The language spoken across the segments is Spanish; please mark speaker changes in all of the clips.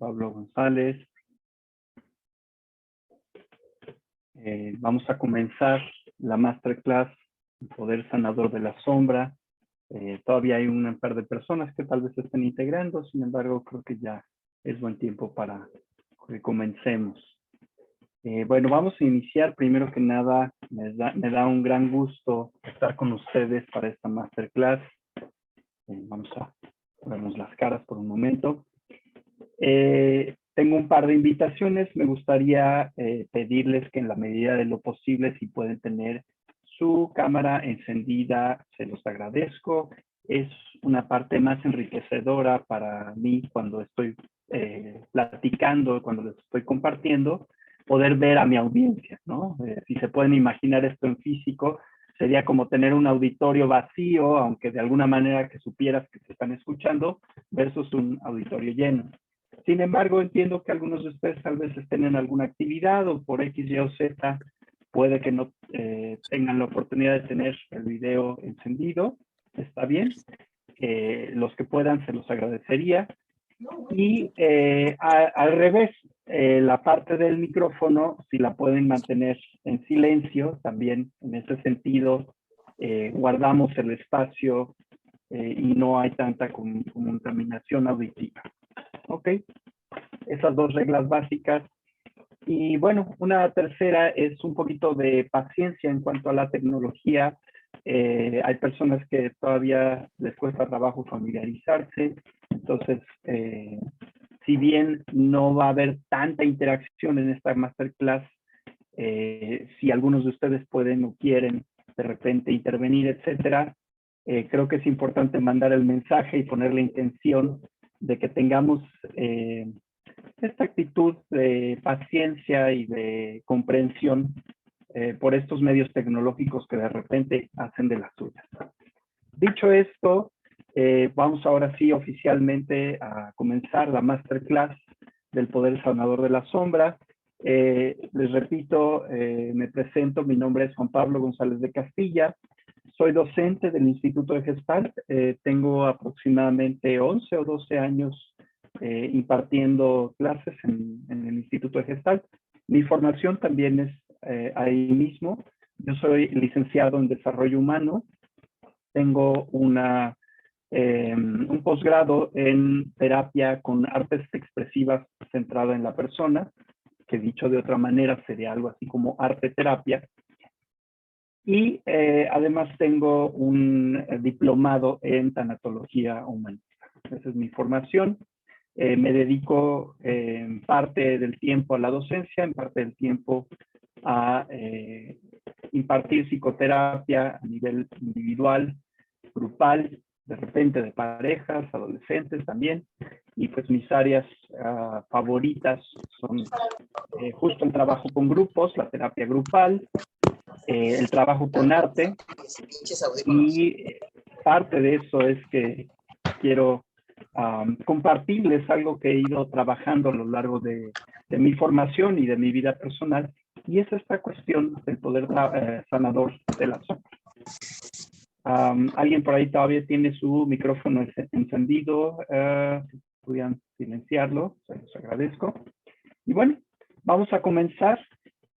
Speaker 1: Pablo González. Vamos a comenzar la masterclass Poder Sanador de la Sombra. Todavía hay un par de personas que tal vez se estén integrando, sin embargo, creo que ya es buen tiempo para que comencemos. Bueno, vamos a iniciar. Primero que nada, me da un gran gusto estar con ustedes para esta masterclass. Vamos a vernos las caras por un momento. Tengo un par de invitaciones. Me gustaría pedirles que en la medida de lo posible, si pueden tener su cámara encendida, se los agradezco. Es una parte más enriquecedora para mí cuando estoy platicando, cuando les estoy compartiendo, poder ver a mi audiencia, ¿no? Si se pueden imaginar esto en físico, sería como tener un auditorio vacío, aunque de alguna manera que supieras que se están escuchando, versus un auditorio lleno. Sin embargo, entiendo que algunos de ustedes tal vez estén en alguna actividad o por X, Y o Z puede que no tengan la oportunidad de tener el video encendido. Está bien. Los que puedan se los agradecería. Y al revés, la parte del micrófono, si la pueden mantener en silencio, también en ese sentido guardamos el espacio y no hay tanta contaminación auditiva. ¿Ok? Esas dos reglas básicas. Y bueno, una tercera es un poquito de paciencia en cuanto a la tecnología. Hay personas que todavía les cuesta trabajo familiarizarse. Entonces, si bien no va a haber tanta interacción en esta masterclass, si algunos de ustedes pueden o quieren de repente intervenir, etcétera, creo que es importante mandar el mensaje y poner la intención de que tengamos esta actitud de paciencia y de comprensión por estos medios tecnológicos que de repente hacen de las suyas. Dicho esto, vamos ahora sí oficialmente a comenzar la masterclass del Poder Sanador de la Sombra. Les repito, me presento, mi nombre es Juan Pablo González de Castilla, soy docente del Instituto de Gestalt, tengo aproximadamente 11 o 12 años impartiendo clases en el Instituto de Gestalt. Mi formación también es ahí mismo. Yo soy licenciado en Desarrollo Humano. Tengo un posgrado en terapia con artes expresivas centrada en la persona, que dicho de otra manera sería algo así como arte terapia. Y además tengo un diplomado en tanatología humanista. Esa es mi formación. Me dedico en parte del tiempo a la docencia, en parte del tiempo a impartir psicoterapia a nivel individual, grupal, de repente de parejas, adolescentes también. Y pues mis áreas favoritas son justo el trabajo con grupos, la terapia grupal, el trabajo con arte. Y parte de eso es que quiero compartirles algo que he ido trabajando a lo largo de mi formación y de mi vida personal, y es esta cuestión del poder sanador de la sombra. ¿Alguien por ahí todavía tiene su micrófono encendido? Si pudieran silenciarlo, se los agradezco. Y bueno, vamos a comenzar.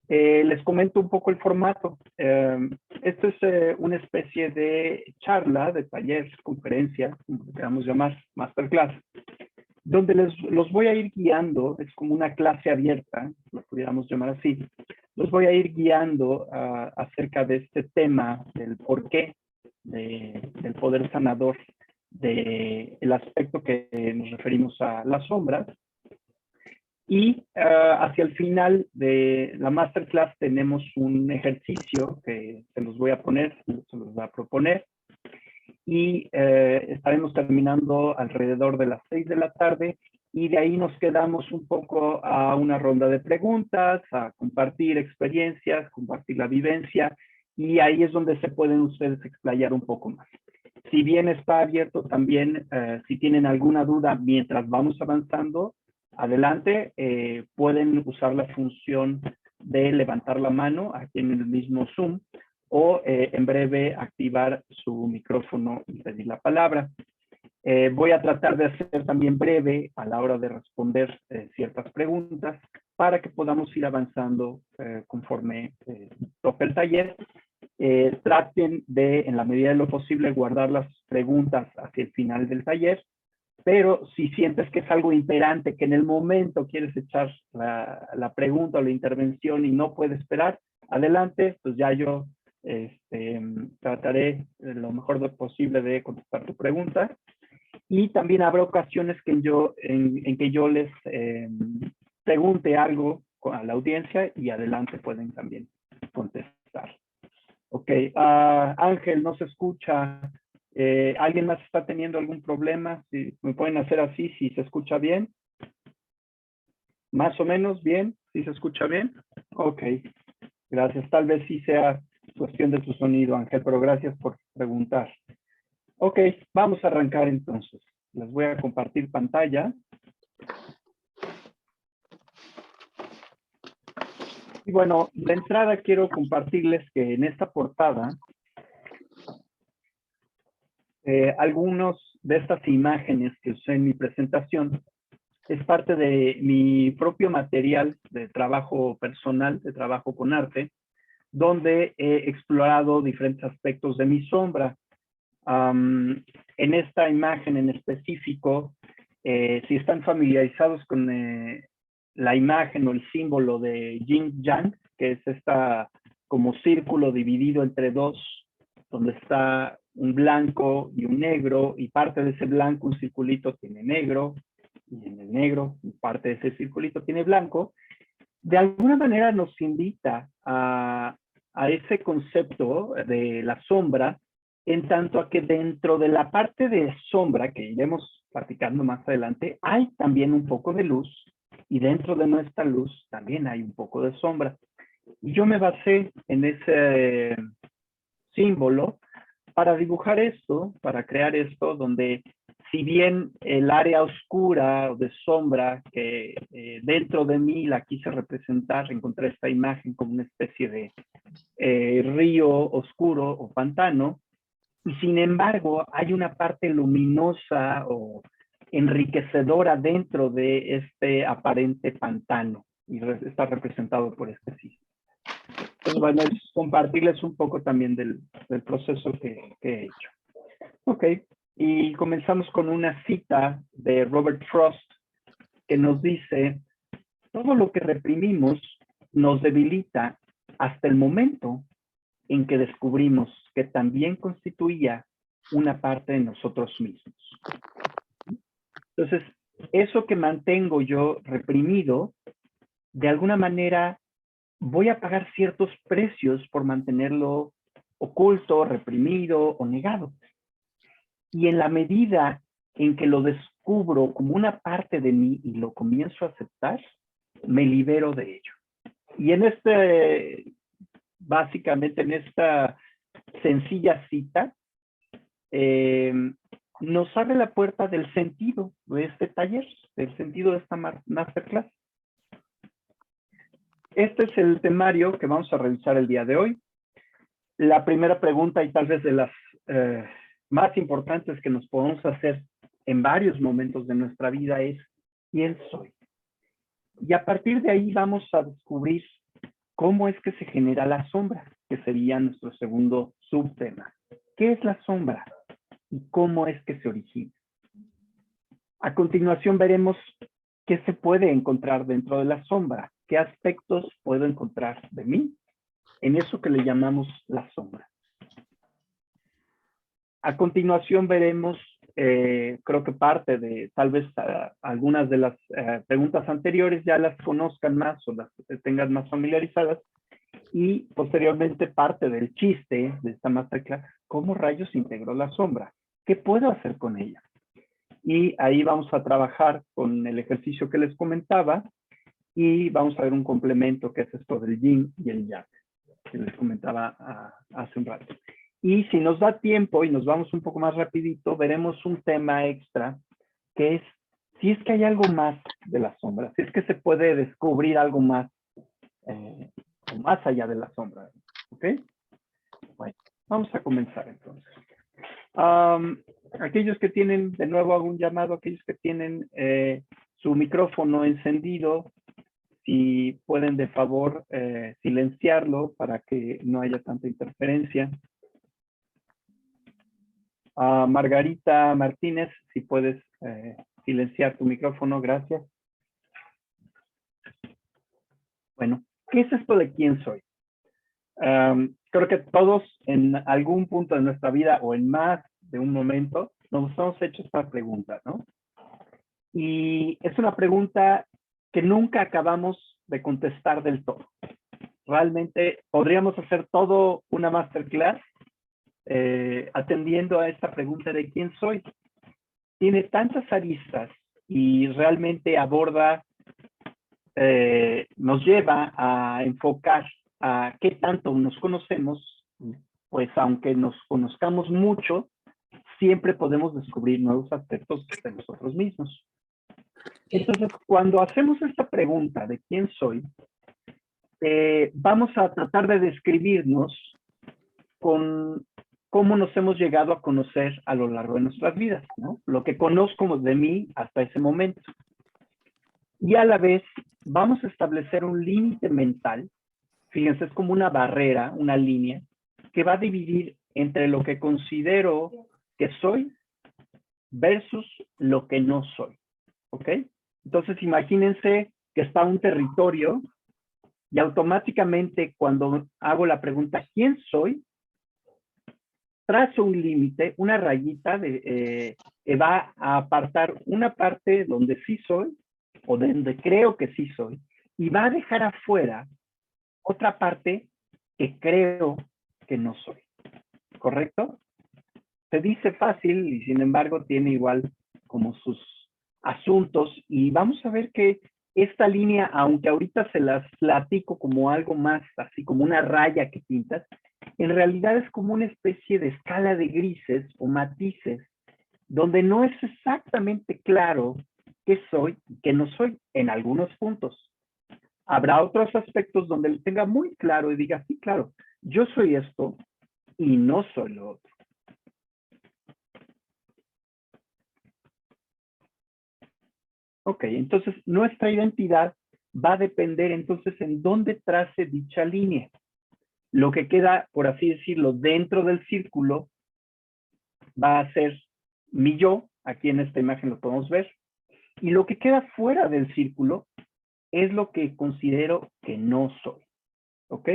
Speaker 1: Les comento un poco el formato. Esto es una especie de charla, de taller, conferencia, como queramos llamar, masterclass, donde los voy a ir guiando. Es como una clase abierta, lo pudiéramos llamar así. Los voy a ir guiando acerca de este tema, del porqué del poder sanador, del aspecto que nos referimos a las sombras. Y hacia el final de la masterclass tenemos un ejercicio que se los voy a poner, se los voy a proponer. Y estaremos terminando alrededor de las 6 de la tarde. Y de ahí nos quedamos un poco a una ronda de preguntas, a compartir experiencias, compartir la vivencia. Y ahí es donde se pueden ustedes explayar un poco más. Si bien está abierto también, si tienen alguna duda mientras vamos avanzando, adelante, pueden usar la función de levantar la mano aquí en el mismo Zoom o en breve activar su micrófono y pedir la palabra. Voy a tratar de ser también breve a la hora de responder ciertas preguntas para que podamos ir avanzando conforme toque el taller. Traten de, en la medida de lo posible, guardar las preguntas hacia el final del taller, pero si sientes que es algo imperante, que en el momento quieres echar la pregunta o la intervención y no puedes esperar, adelante, pues ya yo trataré lo mejor posible de contestar tu pregunta. Y también habrá ocasiones que en que yo les pregunte algo a la audiencia y adelante pueden también contestar. Ok, Ángel, no se escucha. ¿Alguien más está teniendo algún problema? Si me pueden hacer así, si se escucha bien. Más o menos bien, si se escucha bien. Ok, gracias. Tal vez sí sea cuestión de tu sonido, Ángel, pero gracias por preguntar. Ok, vamos a arrancar entonces. Les voy a compartir pantalla. Y bueno, de entrada quiero compartirles que en esta portada, algunos de estas imágenes que usé en mi presentación es parte de mi propio material de trabajo personal, de trabajo con arte, donde he explorado diferentes aspectos de mi sombra. En esta imagen en específico, si están familiarizados con la imagen o el símbolo de Yin Yang, que es esta como círculo dividido entre dos, donde está un blanco y un negro, y parte de ese blanco, un circulito, tiene negro, y en el negro, parte de ese circulito tiene blanco, de alguna manera nos invita a ese concepto de la sombra, en tanto a que dentro de la parte de sombra, que iremos platicando más adelante, hay también un poco de luz, y dentro de nuestra luz también hay un poco de sombra. Y yo me basé en ese símbolo para dibujar esto, para crear esto, donde si bien el área oscura o de sombra que dentro de mí la quise representar, encontré esta imagen como una especie de río oscuro o pantano, y sin embargo hay una parte luminosa o enriquecedora dentro de este aparente pantano, y está representado por este sistema. Entonces, bueno, es compartirles un poco también del proceso que he hecho. Ok, y comenzamos con una cita de Robert Frost que nos dice, todo lo que reprimimos nos debilita hasta el momento en que descubrimos que también constituía una parte de nosotros mismos. Entonces, eso que mantengo yo reprimido, de alguna manera voy a pagar ciertos precios por mantenerlo oculto, reprimido o negado. Y en la medida en que lo descubro como una parte de mí y lo comienzo a aceptar, me libero de ello. Y en básicamente en esta sencilla cita, nos abre la puerta del sentido de este taller, del sentido de esta masterclass. Este es el temario que vamos a revisar el día de hoy. La primera pregunta, y tal vez de las más importantes que nos podemos hacer en varios momentos de nuestra vida, es ¿quién soy? Y a partir de ahí vamos a descubrir cómo es que se genera la sombra, que sería nuestro segundo subtema. ¿Qué es la sombra? ¿Y cómo es que se origina? A continuación veremos qué se puede encontrar dentro de la sombra, qué aspectos puedo encontrar de mí en eso que le llamamos la sombra. A continuación veremos, creo que parte de tal vez algunas de las preguntas anteriores ya las conozcan más o las tengan más familiarizadas, y posteriormente parte del chiste de esta masterclass, ¿cómo rayos integró la sombra? ¿Qué puedo hacer con ella? Y ahí vamos a trabajar con el ejercicio que les comentaba y vamos a ver un complemento que es esto del yin y el yang, que les comentaba hace un rato. Y si nos da tiempo y nos vamos un poco más rapidito, veremos un tema extra que es si es que hay algo más de la sombra, si es que se puede descubrir algo más, más allá de la sombra. ¿Ok? Bueno, vamos a comenzar entonces. Aquellos que tienen, de nuevo hago un llamado, aquellos que tienen su micrófono encendido, si pueden de favor silenciarlo para que no haya tanta interferencia. Margarita Martínez, si puedes silenciar tu micrófono, gracias. Bueno, ¿qué es esto de quién soy? Creo que todos en algún punto de nuestra vida o en más de un momento nos hemos hecho esta pregunta, ¿no? Y es una pregunta que nunca acabamos de contestar del todo. Realmente podríamos hacer todo una masterclass atendiendo a esta pregunta de quién soy. Tiene tantas aristas y realmente aborda, nos lleva a enfocar a qué tanto nos conocemos, pues aunque nos conozcamos mucho, siempre podemos descubrir nuevos aspectos de nosotros mismos. Entonces, cuando hacemos esta pregunta de quién soy, vamos a tratar de describirnos con cómo nos hemos llegado a conocer a lo largo de nuestras vidas, ¿no? Lo que conozco de mí hasta ese momento. Y a la vez vamos a establecer un límite mental, fíjense, es como una barrera, una línea, que va a dividir entre lo que considero que soy versus lo que no soy, ¿ok? Entonces imagínense que está un territorio y automáticamente cuando hago la pregunta ¿quién soy? Trazo un límite, una rayita que va a apartar una parte donde sí soy o donde creo que sí soy y va a dejar afuera otra parte que creo que no soy. ¿Correcto? Se dice fácil y sin embargo tiene igual como sus asuntos y vamos a ver que esta línea, aunque ahorita se las platico como algo más, así como una raya que pintas, en realidad es como una especie de escala de grises o matices, donde no es exactamente claro qué soy y qué no soy en algunos puntos. Habrá otros aspectos donde lo tenga muy claro y diga, sí, claro, yo soy esto y no soy lo otro. Ok, entonces nuestra identidad va a depender entonces en dónde trace dicha línea. Lo que queda, por así decirlo, dentro del círculo va a ser mi yo, aquí en esta imagen lo podemos ver, y lo que queda fuera del círculo es lo que considero que no soy, ¿ok?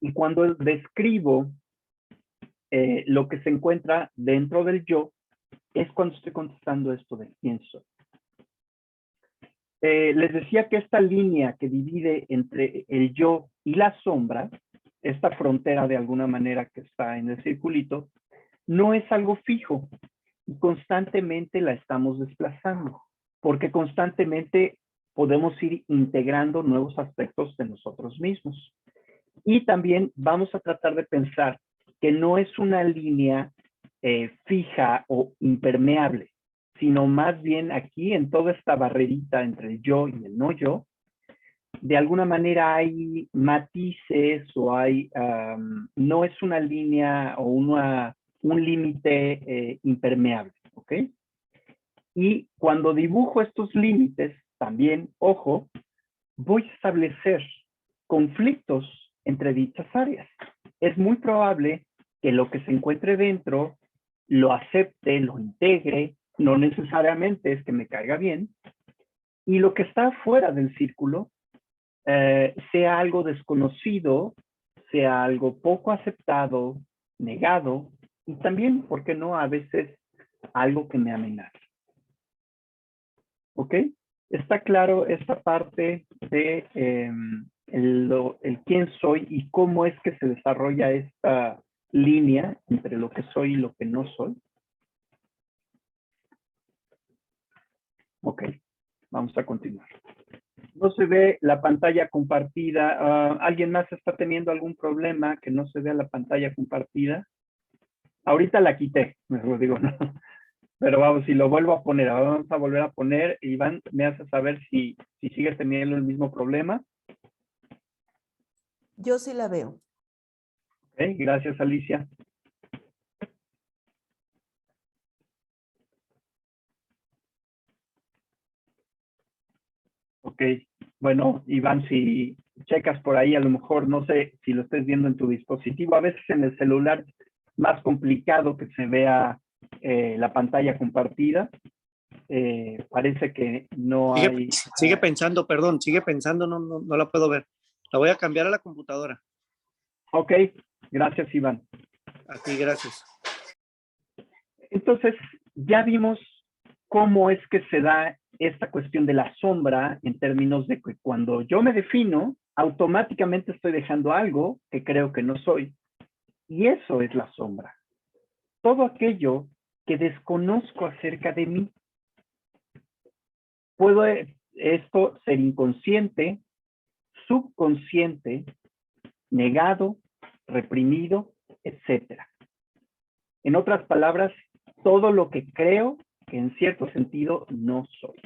Speaker 1: Y cuando describo lo que se encuentra dentro del yo, es cuando estoy contestando esto de quién soy. Les decía que esta línea que divide entre el yo y la sombra, esta frontera de alguna manera que está en el circulito, no es algo fijo y constantemente la estamos desplazando, porque constantemente podemos ir integrando nuevos aspectos de nosotros mismos. Y también vamos a tratar de pensar que no es una línea fija o impermeable, sino más bien aquí en toda esta barrerita entre el yo y el no yo, de alguna manera hay matices o hay, no es una línea o un límite impermeable, ¿ok? Y cuando dibujo estos límites, también, ojo, voy a establecer conflictos entre dichas áreas. Es muy probable que lo que se encuentre dentro lo acepte, lo integre, no necesariamente es que me caiga bien, y lo que está fuera del círculo sea algo desconocido, sea algo poco aceptado, negado, y también, ¿por qué no? A veces algo que me amenaza. ¿Ok? Está claro esta parte de el quién soy y cómo es que se desarrolla esta línea entre lo que soy y lo que no soy. Ok, vamos a continuar. No se ve la pantalla compartida. ¿Alguien más está teniendo algún problema que no se vea la pantalla compartida? Ahorita la quité, mejor digo, no. Pero vamos, si lo vuelvo a poner, ahora vamos a volver a poner. Iván, me hace saber si sigues teniendo el mismo problema.
Speaker 2: Yo sí la veo.
Speaker 1: Ok, gracias, Alicia. Ok, bueno, Iván, si checas por ahí, a lo mejor, no sé si lo estés viendo en tu dispositivo, a veces en el celular es más complicado que se vea la pantalla compartida. Parece que no
Speaker 2: Sigue,
Speaker 1: hay...
Speaker 2: sigue pensando, perdón, sigue pensando, no la puedo ver. La voy a cambiar a la computadora.
Speaker 1: Ok, gracias, Iván.
Speaker 2: A ti, gracias.
Speaker 1: Entonces, ya vimos cómo es que se da esta cuestión de la sombra en términos de que cuando yo me defino, automáticamente estoy dejando algo que creo que no soy. Y eso es la sombra. Todo aquello que desconozco acerca de mí. Puede esto ser inconsciente, subconsciente, negado, reprimido, etcétera. En otras palabras, todo lo que creo que en cierto sentido no soy.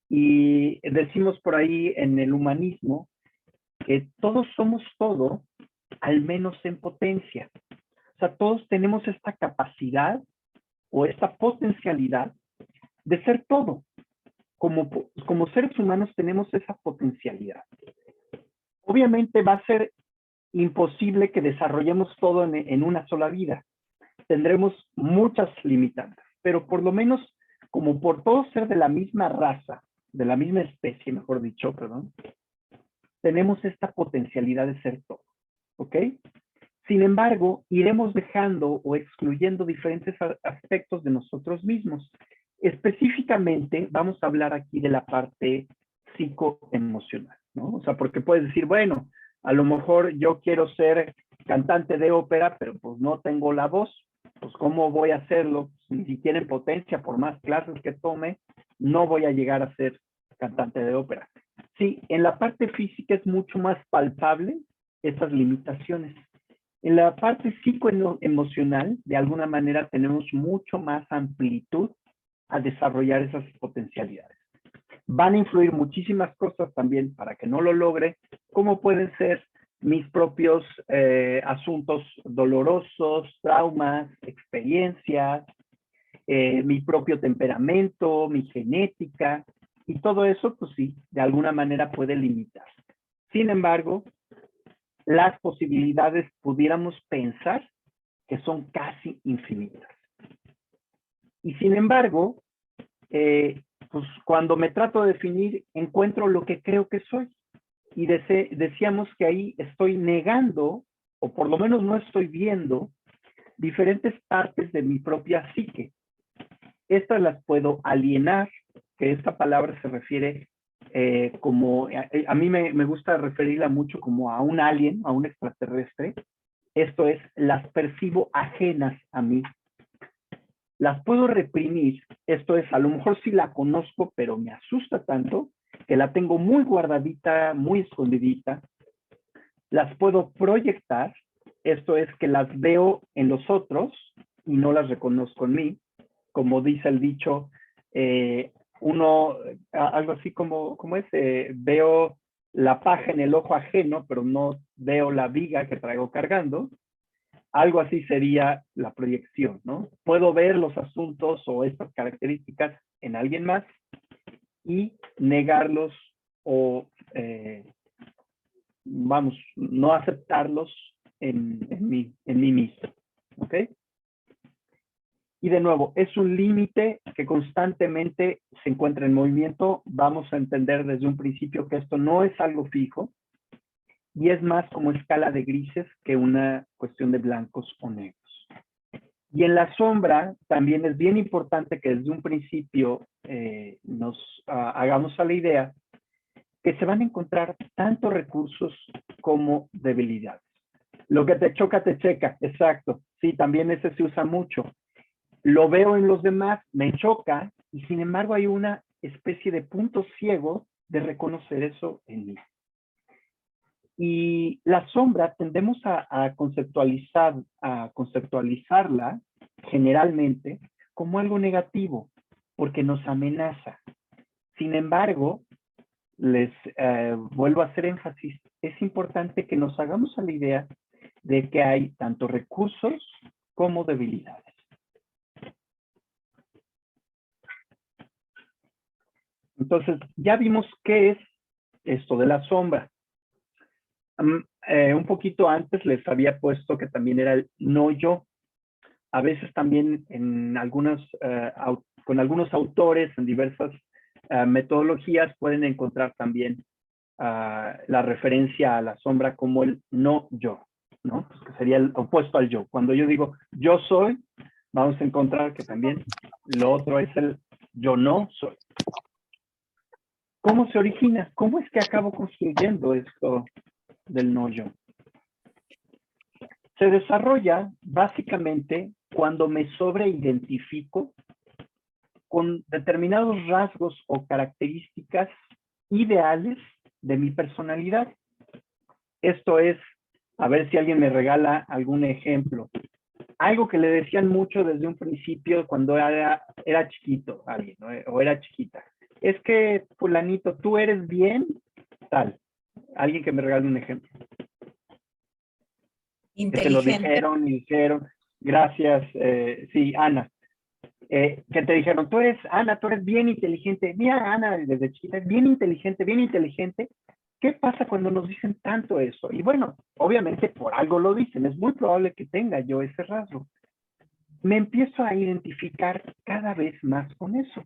Speaker 1: Y decimos por ahí en el humanismo que todos somos todo, al menos en potencia. O sea, todos tenemos esta capacidad o esta potencialidad de ser todo. Como seres humanos tenemos esa potencialidad. Obviamente va a ser imposible que desarrollemos todo en una sola vida. Tendremos muchas limitantes, pero por lo menos, como por todos ser de la misma raza, de la misma especie, mejor dicho, perdón, tenemos esta potencialidad de ser todo, ¿ok? Sin embargo, iremos dejando o excluyendo diferentes aspectos de nosotros mismos. Específicamente, vamos a hablar aquí de la parte psicoemocional, ¿no? O sea, porque puedes decir, bueno, a lo mejor yo quiero ser cantante de ópera, pero pues no tengo la voz, pues ¿cómo voy a hacerlo? Ni siquiera en potencia, por más clases que tome, no voy a llegar a ser cantante de ópera. Sí, en la parte física es mucho más palpable esas limitaciones. En la parte psicoemocional, de alguna manera, tenemos mucho más amplitud a desarrollar esas potencialidades. Van a influir muchísimas cosas también para que no lo logre, como pueden ser mis propios asuntos dolorosos, traumas, experiencias, mi propio temperamento, mi genética, y todo eso, pues sí, de alguna manera puede limitar. Sin embargo, las posibilidades pudiéramos pensar que son casi infinitas. Y sin embargo, pues cuando me trato de definir, encuentro lo que creo que soy. Y decíamos que ahí estoy negando, o por lo menos no estoy viendo, diferentes partes de mi propia psique. Estas las puedo alienar, que esta palabra se refiere como, a mí me gusta referirla mucho como a un alien, a un extraterrestre. Esto es, las percibo ajenas a mí. Las puedo reprimir, esto es, a lo mejor sí la conozco, pero me asusta tanto que la tengo muy guardadita, muy escondidita. Las puedo proyectar, esto es, que las veo en los otros y no las reconozco en mí. Como dice el dicho, algo así como es, veo la paja en el ojo ajeno, pero no veo la viga que traigo cargando. Algo así sería la proyección, ¿no? Puedo ver los asuntos o estas características en alguien más y negarlos o, vamos, no aceptarlos en mí mismo, ¿ok? Y de nuevo, es un límite que constantemente se encuentra en movimiento. Vamos a entender desde un principio que esto no es algo fijo y es más como escala de grises que una cuestión de blancos o negros. Y en la sombra también es bien importante que desde un principio nos hagamos a la idea que se van a encontrar tanto recursos como debilidades. Lo que te choca, te checa, exacto. Sí, también ese se usa mucho. Lo veo en los demás, me choca, y sin embargo hay una especie de punto ciego de reconocer eso en mí. Y la sombra tendemos a conceptualizarla generalmente como algo negativo, porque nos amenaza. Sin embargo, les vuelvo a hacer énfasis, es importante que nos hagamos a la idea de que hay tanto recursos como debilidades. Entonces, ya vimos qué es esto de la sombra. Un poquito antes les había puesto que también era el no yo. A veces también en algunas, con algunos autores en diversas metodologías pueden encontrar también la referencia a la sombra como el no yo, ¿no? Pues que sería el opuesto al yo. Cuando yo digo yo soy, vamos a encontrar que también lo otro es el yo no soy. ¿Cómo se origina? ¿Cómo es que acabo construyendo esto del no yo? Se desarrolla básicamente cuando me sobreidentifico con determinados rasgos o características ideales de mi personalidad. Esto es, a ver si alguien me regala algún ejemplo. Algo que le decían mucho desde un principio cuando era chiquito alguien, ¿no? O era chiquita. Es que, fulanito, tú eres bien, tal. Alguien que me regale un ejemplo. Que te lo dijeron y dijeron, gracias, sí, Ana. Que te dijeron, tú eres, Ana, tú eres bien inteligente. Mira, Ana, desde chiquita, es bien inteligente, bien inteligente. ¿Qué pasa cuando nos dicen tanto eso? Y bueno, obviamente por algo lo dicen. Es muy probable que tenga yo ese rasgo. Me empiezo a identificar cada vez más con eso.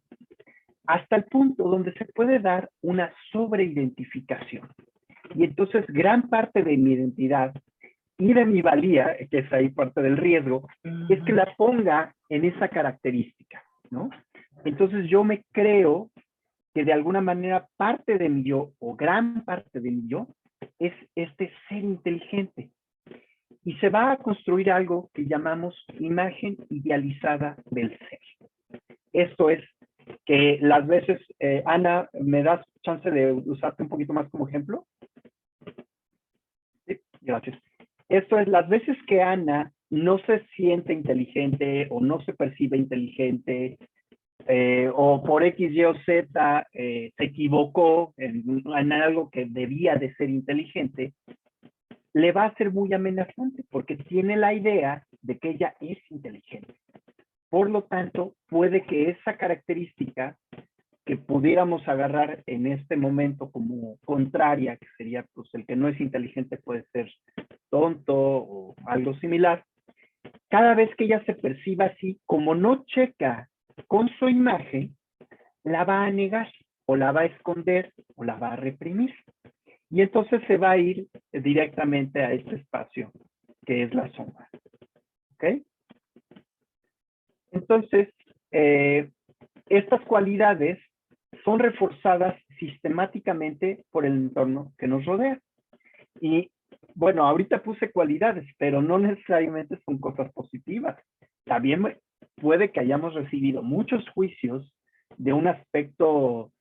Speaker 1: Hasta el punto donde se puede dar una sobreidentificación. Y entonces gran parte de mi identidad y de mi valía, que es ahí parte del riesgo, es que la ponga en esa característica, ¿no? Entonces yo me creo que de alguna manera parte de mi yo, o gran parte de mi yo, es este ser inteligente. Y se va a construir algo que llamamos imagen idealizada del ser. Esto es que las veces, Ana, ¿me das chance de usarte un poquito más como ejemplo? Sí, gracias. Esto es las veces que Ana no se siente inteligente o no se percibe inteligente o por X, Y o Z se equivocó en algo que debía de ser inteligente, le va a ser muy amenazante porque tiene la idea de que ella es inteligente. Por lo tanto, puede que esa característica que pudiéramos agarrar en este momento como contraria, que sería pues el que no es inteligente puede ser tonto o algo similar, cada vez que ella se perciba así, como no checa con su imagen, la va a negar o la va a esconder o la va a reprimir. Y entonces se va a ir directamente a este espacio que es la sombra. ¿Ok? Entonces, estas cualidades son reforzadas sistemáticamente por el entorno que nos rodea. Y bueno, ahorita puse cualidades, pero no necesariamente son cosas positivas. También puede que hayamos recibido muchos juicios de un aspecto,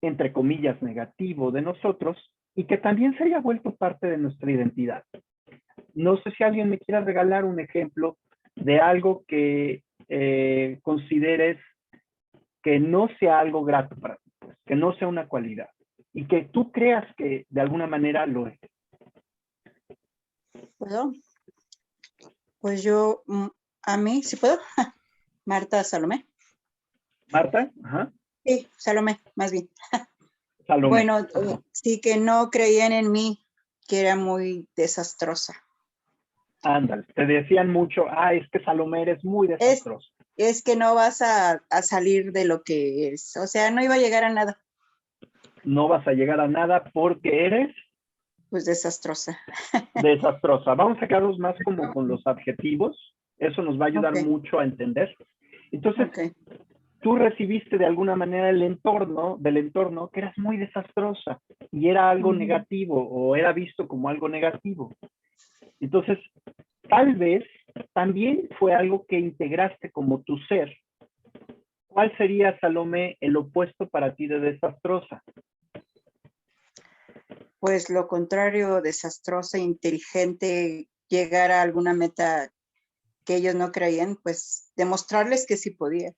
Speaker 1: entre comillas, negativo de nosotros y que también se haya vuelto parte de nuestra identidad. No sé si alguien me quiera regalar un ejemplo de algo que consideres que no sea algo grato para ti, pues, que no sea una cualidad y que tú creas que de alguna manera lo es.
Speaker 3: ¿Puedo? Pues yo, a mí, ¿sí puedo? Marta Salomé.
Speaker 1: Marta, ajá.
Speaker 3: Sí, Salomé, más bien.
Speaker 1: Salomé.
Speaker 3: Bueno, sí que no creían en mí, que era muy desastrosa.
Speaker 1: Ándale, te decían mucho, es que Salomé eres muy desastroso.
Speaker 3: Es que no vas a salir de lo que eres, o sea, no iba a llegar a nada.
Speaker 1: No vas a llegar a nada porque eres...
Speaker 3: Pues desastrosa.
Speaker 1: Desastrosa. Vamos a quedarnos más como con los adjetivos. Eso nos va a ayudar mucho a entender. Entonces, tú recibiste de alguna manera del entorno que eras muy desastrosa y era algo negativo o era visto como algo negativo. Entonces, tal vez también fue algo que integraste como tu ser. ¿Cuál sería, Salomé, el opuesto para ti de desastrosa?
Speaker 3: Pues lo contrario, desastrosa, inteligente, llegar a alguna meta que ellos no creían, pues demostrarles que sí podía.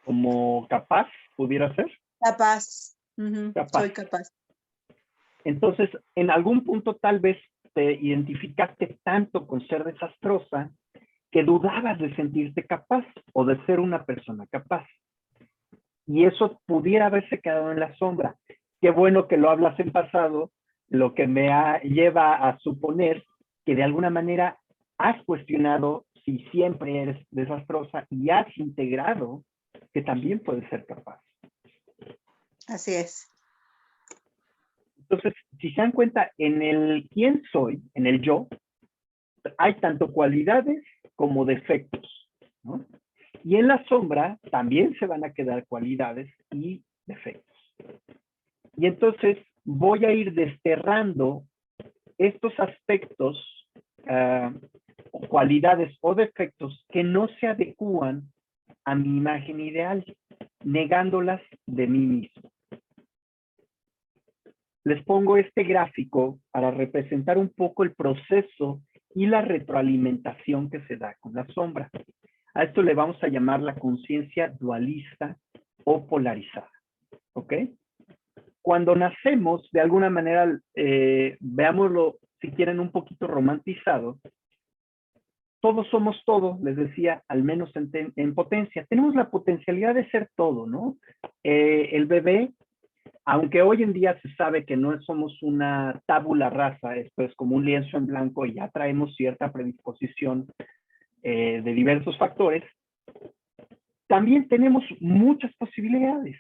Speaker 1: ¿Como capaz pudiera ser?
Speaker 3: Capaz.
Speaker 1: Capaz.
Speaker 3: Soy capaz.
Speaker 1: Entonces, en algún punto tal vez te identificaste tanto con ser desastrosa que dudabas de sentirte capaz o de ser una persona capaz. Y eso pudiera haberse quedado en la sombra. Qué bueno que lo hablas en pasado, lo que me lleva a suponer que de alguna manera has cuestionado si siempre eres desastrosa y has integrado que también puedes ser capaz.
Speaker 3: Así es.
Speaker 1: Entonces, si se dan cuenta, en el quién soy, en el yo, hay tanto cualidades como defectos, ¿no? Y en la sombra también se van a quedar cualidades y defectos. Y entonces voy a ir desterrando estos aspectos, cualidades o defectos que no se adecúan a mi imagen ideal, negándolas de mí mismo. Les pongo este gráfico para representar un poco el proceso y la retroalimentación que se da con la sombra. A esto le vamos a llamar la conciencia dualista o polarizada. ¿Ok? Cuando nacemos, de alguna manera, veámoslo, si quieren, un poquito romantizado, todos somos todo, les decía, al menos en potencia. Tenemos la potencialidad de ser todo, ¿no? El bebé, aunque hoy en día se sabe que no somos una tabula rasa, esto es como un lienzo en blanco y ya traemos cierta predisposición de diversos factores, también tenemos muchas posibilidades.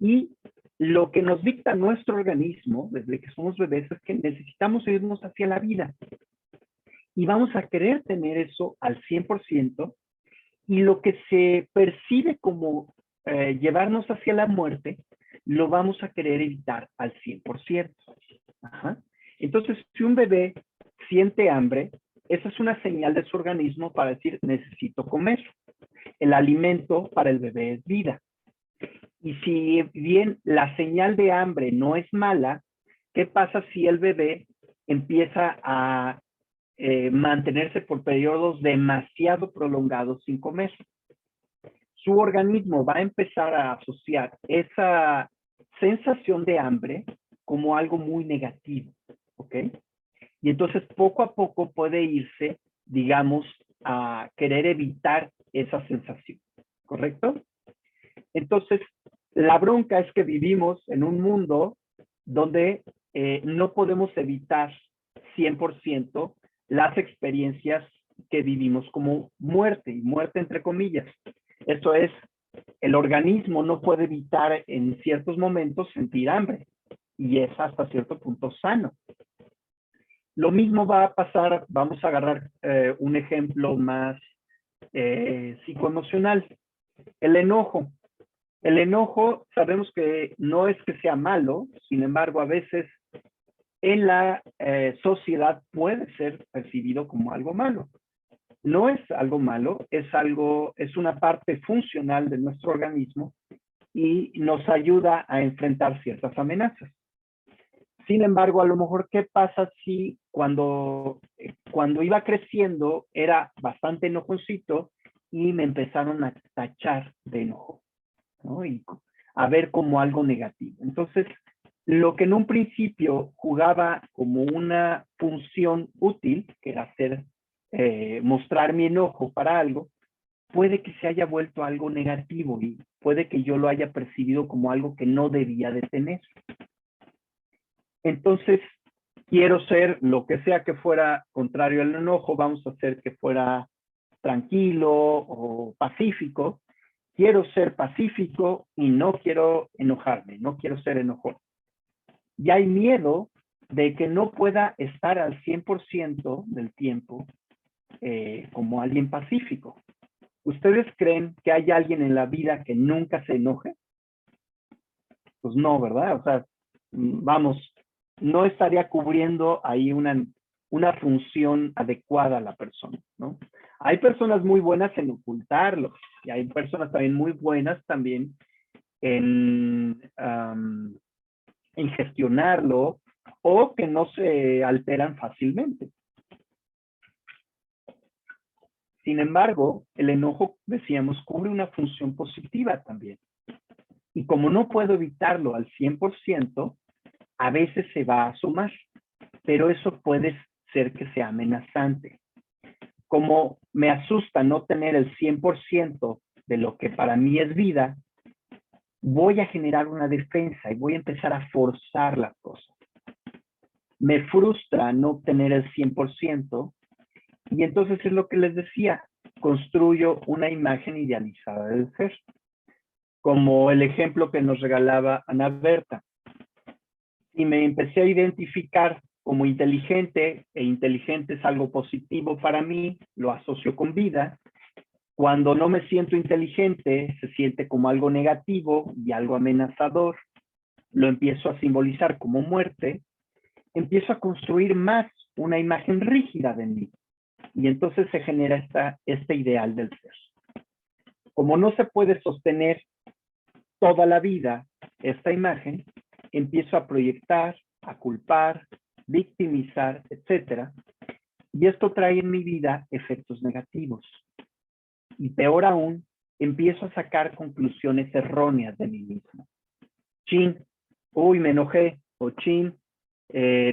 Speaker 1: Y lo que nos dicta nuestro organismo desde que somos bebés es que necesitamos irnos hacia la vida. Y vamos a querer tener eso al 100%, y lo que se percibe como llevarnos hacia la muerte, lo vamos a querer evitar al 100%. Ajá. Entonces, si un bebé siente hambre, esa es una señal de su organismo para decir, necesito comer. El alimento para el bebé es vida. Y si bien la señal de hambre no es mala, ¿qué pasa si el bebé empieza a mantenerse por periodos demasiado prolongados sin comer? Su organismo va a empezar a asociar esa sensación de hambre como algo muy negativo, ¿ok? Y entonces poco a poco puede irse, digamos, a querer evitar esa sensación, ¿correcto? Entonces, la bronca es que vivimos en un mundo donde no podemos evitar 100% las experiencias que vivimos como muerte, y muerte entre comillas. Esto es, el organismo no puede evitar en ciertos momentos sentir hambre, y es hasta cierto punto sano. Lo mismo va a pasar, vamos a agarrar un ejemplo más psicoemocional, el enojo. El enojo sabemos que no es que sea malo, sin embargo, a veces en la sociedad puede ser percibido como algo malo. No es algo malo, es una parte funcional de nuestro organismo y nos ayuda a enfrentar ciertas amenazas. Sin embargo, a lo mejor, ¿qué pasa si cuando iba creciendo era bastante enojoncito y me empezaron a tachar de enojo, ¿no? Y a ver como algo negativo. Entonces, lo que en un principio jugaba como una función útil, que era hacer, mostrar mi enojo para algo, puede que se haya vuelto algo negativo y puede que yo lo haya percibido como algo que no debía de tener. Entonces, quiero ser lo que sea que fuera contrario al enojo, vamos a hacer que fuera tranquilo o pacífico. Quiero ser pacífico y no quiero enojarme, no quiero ser enojón. Y hay miedo de que no pueda estar al 100% del tiempo como alguien pacífico. ¿Ustedes creen que hay alguien en la vida que nunca se enoje? Pues no, ¿verdad? O sea, vamos, no estaría cubriendo ahí una función adecuada a la persona, ¿no? Hay personas muy buenas en ocultarlo y hay personas también muy buenas también en gestionarlo o que no se alteran fácilmente. Sin embargo, el enojo, decíamos, cubre una función positiva también. Y como no puedo evitarlo al 100%, a veces se va a asomar. pero eso puede ser que sea amenazante. Como me asusta no tener el 100% de lo que para mí es vida, voy a generar una defensa y voy a empezar a forzar las cosas. Me frustra no obtener el 100% y entonces es lo que les decía, construyo una imagen idealizada del ser. Como el ejemplo que nos regalaba Ana Berta. Y me empecé a identificar como inteligente, e inteligente es algo positivo para mí, lo asocio con vida. Cuando no me siento inteligente, se siente como algo negativo y algo amenazador. Lo empiezo a simbolizar como muerte. Empiezo a construir más una imagen rígida de mí. Y entonces se genera este ideal del ser. Como no se puede sostener toda la vida esta imagen, empiezo a proyectar, a culpar, victimizar, etc. Y esto trae en mi vida efectos negativos. Y peor aún, empiezo a sacar conclusiones erróneas de mí mismo. Chin, uy, me enojé, o chin,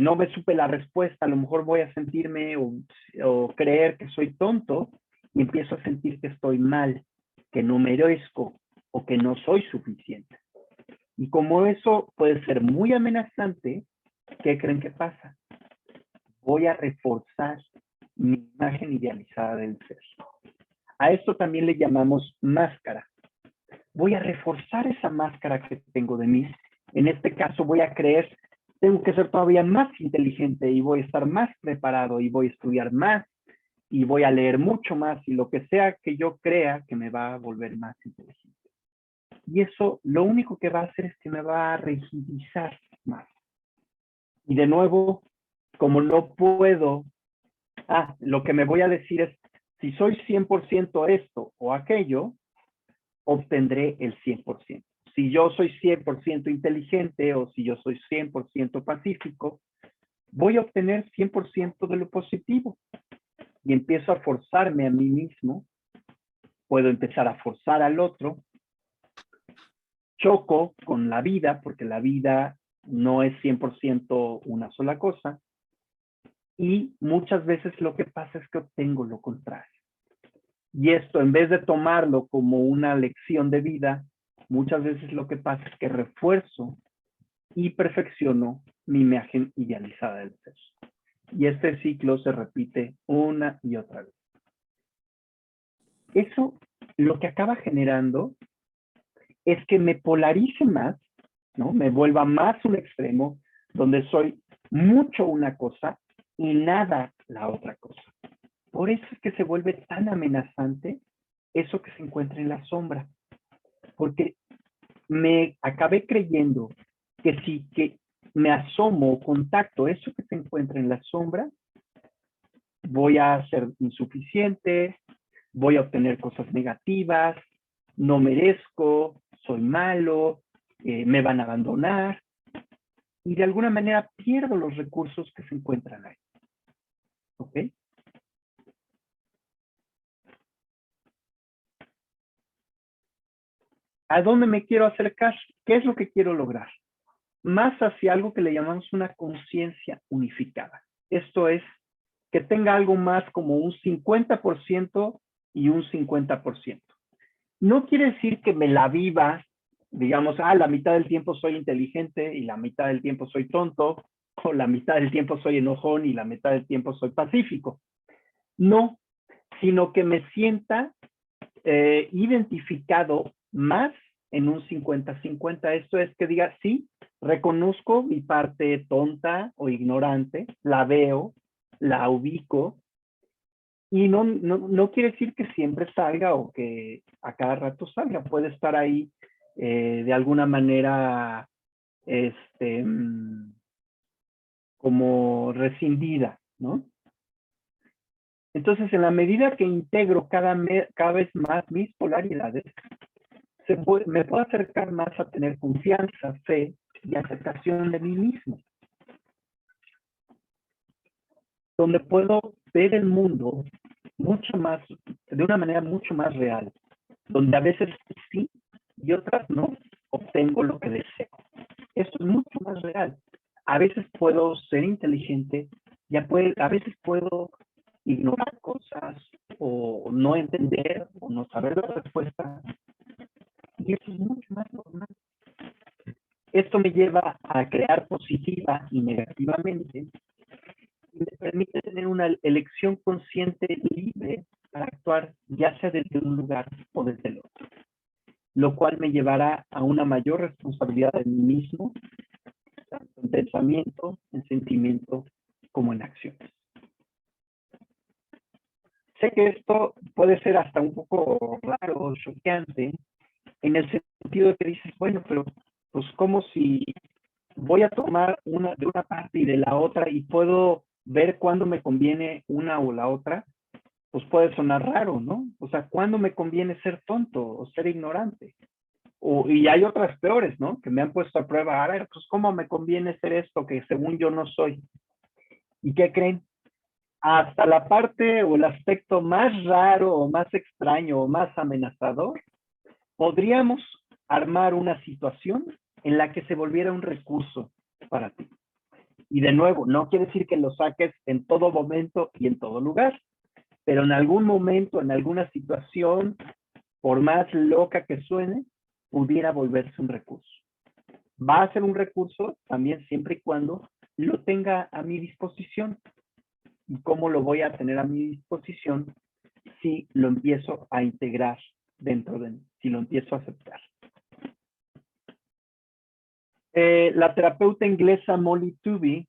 Speaker 1: no me supe la respuesta, a lo mejor voy a sentirme o creer que soy tonto y empiezo a sentir que estoy mal, que no merezco o que no soy suficiente. Y como eso puede ser muy amenazante, ¿qué creen que pasa? Voy a reforzar mi imagen idealizada del ser. A esto también le llamamos máscara. Voy a reforzar esa máscara que tengo de mí. En este caso voy a creer, tengo que ser todavía más inteligente y voy a estar más preparado y voy a estudiar más y voy a leer mucho más y lo que sea que yo crea que me va a volver más inteligente. Y eso lo único que va a hacer es que me va a rigidizar más. Y de nuevo, como no puedo, lo que me voy a decir es, si soy 100% esto o aquello, obtendré el 100%. Si yo soy 100% inteligente o si yo soy 100% pacífico, voy a obtener 100% de lo positivo. Y empiezo a forzarme a mí mismo, puedo empezar a forzar al otro, choco con la vida, porque la vida no es 100% una sola cosa, y muchas veces lo que pasa es que obtengo lo contrario. Y esto, en vez de tomarlo como una lección de vida, muchas veces lo que pasa es que refuerzo y perfecciono mi imagen idealizada del ser. Y este ciclo se repite una y otra vez. Eso lo que acaba generando es que me polarice más, ¿no? Me vuelva más un extremo, donde soy mucho una cosa y nada la otra cosa. Por eso es que se vuelve tan amenazante eso que se encuentra en la sombra. Porque me acabé creyendo que si que me asomo o contacto eso que se encuentra en la sombra, voy a ser insuficiente, voy a obtener cosas negativas, no merezco, soy malo, me van a abandonar. Y de alguna manera pierdo los recursos que se encuentran ahí. ¿Ok? ¿A dónde me quiero acercar? ¿Qué es lo que quiero lograr? Más hacia algo que le llamamos una conciencia unificada. Esto es que tenga algo más como un 50% y un 50%. No quiere decir que me la viva, digamos, la mitad del tiempo soy inteligente y la mitad del tiempo soy tonto, o la mitad del tiempo soy enojón y la mitad del tiempo soy pacífico. No, sino que me sienta identificado más en un 50-50. Esto es que diga, sí, reconozco mi parte tonta o ignorante, la veo, la ubico, y no quiere decir que siempre salga o que a cada rato salga. Puede estar ahí de alguna manera como rescindida, ¿no? Entonces, en la medida que integro cada vez más mis polaridades, me puedo acercar más a tener confianza, fe y aceptación de mí mismo. Donde puedo ver el mundo mucho más, de una manera mucho más real. Donde a veces sí y otras no obtengo lo que deseo. Esto es mucho más real. A veces puedo ser inteligente, a veces puedo ignorar cosas o no entender o no saber la respuesta. Y eso es mucho más normal. Esto me lleva a crear positiva y negativamente y me permite tener una elección consciente libre para actuar ya sea desde un lugar o desde el otro, lo cual me llevará a una mayor responsabilidad de mí mismo, tanto en pensamiento, en sentimiento, como en acciones. Sé que esto puede ser hasta un poco raro o choqueante, en el sentido de que dices, bueno, pero pues como si voy a tomar de una parte y de la otra y puedo ver cuándo me conviene una o la otra, pues puede sonar raro, ¿no? O sea, ¿cuándo me conviene ser tonto o ser ignorante? Y hay otras peores, ¿no? Que me han puesto a prueba, a ver, pues ¿cómo me conviene ser esto que según yo no soy? ¿Y qué creen? Hasta la parte o el aspecto más raro o más extraño o más amenazador, podríamos armar una situación en la que se volviera un recurso para ti. Y de nuevo, no quiere decir que lo saques en todo momento y en todo lugar, pero en algún momento, en alguna situación, por más loca que suene, pudiera volverse un recurso. Va a ser un recurso también siempre y cuando lo tenga a mi disposición. ¿Y cómo lo voy a tener a mi disposición? Si lo empiezo a integrar dentro de mí, si lo empiezo a aceptar. La terapeuta inglesa Molly Tooby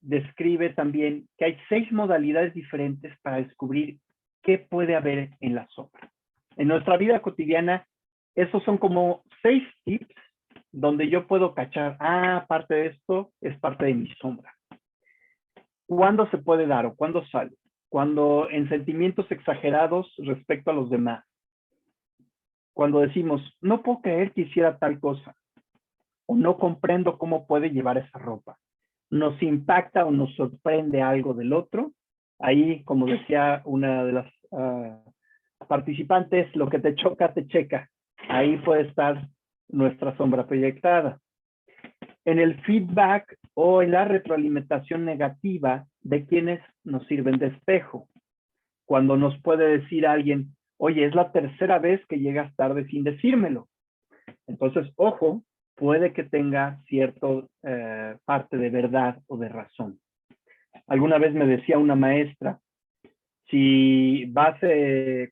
Speaker 1: describe también que hay 6 modalidades diferentes para descubrir qué puede haber en la sombra. En nuestra vida cotidiana, esos son como 6 tips donde yo puedo cachar, parte de esto es parte de mi sombra. ¿Cuándo se puede dar o cuándo sale? Cuando en sentimientos exagerados respecto a los demás. Cuando decimos, no puedo creer que hiciera tal cosa. O no comprendo cómo puede llevar esa ropa. Nos impacta o nos sorprende algo del otro. Ahí, como decía una de las participantes, lo que te choca, te checa. Ahí puede estar nuestra sombra proyectada. En el feedback o en la retroalimentación negativa de quienes nos sirven de espejo. Cuando nos puede decir alguien, oye, es la tercera vez que llegas tarde sin decírmelo. Entonces, ojo, puede que tenga cierta parte de verdad o de razón. Alguna vez me decía una maestra, si vas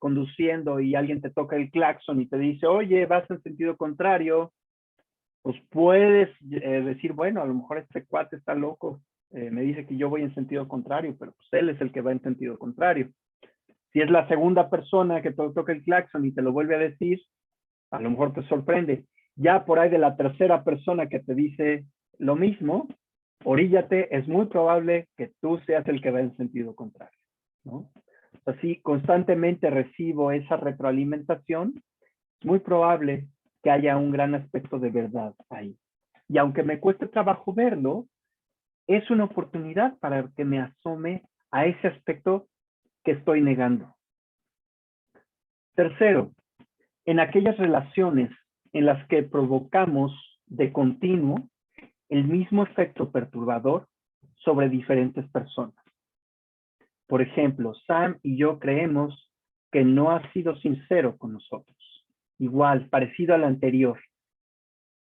Speaker 1: conduciendo y alguien te toca el claxon y te dice, oye, vas en sentido contrario, pues puedes decir, bueno, a lo mejor este cuate está loco, me dice que yo voy en sentido contrario, pero pues él es el que va en sentido contrario. Si es la segunda persona que te toca el claxon y te lo vuelve a decir, a lo mejor te sorprende. Ya por ahí de la tercera persona que te dice lo mismo, oríllate, es muy probable que tú seas el que va en sentido contrario, ¿no? Así, constantemente recibo esa retroalimentación, es muy probable que haya un gran aspecto de verdad ahí. Y aunque me cueste trabajo verlo, es una oportunidad para que me asome a ese aspecto que estoy negando. Tercero, en aquellas relaciones en las que provocamos de continuo el mismo efecto perturbador sobre diferentes personas. Por ejemplo, Sam y yo creemos que no ha sido sincero con nosotros. Igual, parecido al anterior.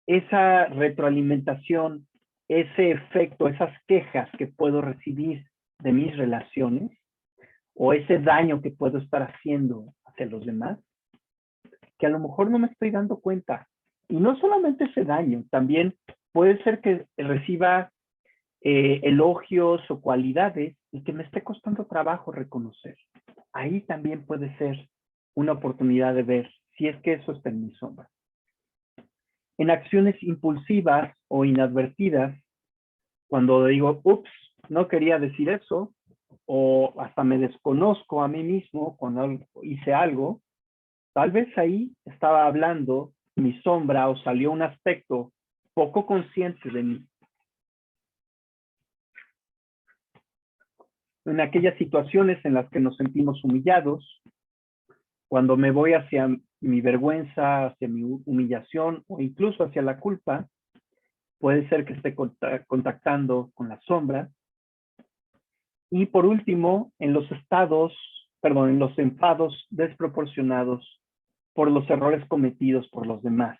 Speaker 1: Esa retroalimentación, ese efecto, esas quejas que puedo recibir de mis relaciones o ese daño que puedo estar haciendo hacia los demás, que a lo mejor no me estoy dando cuenta. Y no solamente ese daño, también puede ser que reciba elogios o cualidades y que me esté costando trabajo reconocer. Ahí también puede ser una oportunidad de ver si es que eso está en mi sombra. En acciones impulsivas o inadvertidas, cuando digo, ups, no quería decir eso, o hasta me desconozco a mí mismo cuando hice algo, tal vez ahí estaba hablando mi sombra o salió un aspecto poco consciente de mí. En aquellas situaciones en las que nos sentimos humillados, cuando me voy hacia mi vergüenza, hacia mi humillación o incluso hacia la culpa, Puede ser que esté contactando con la sombra. Y por último, en los enfados desproporcionados por los errores cometidos por los demás.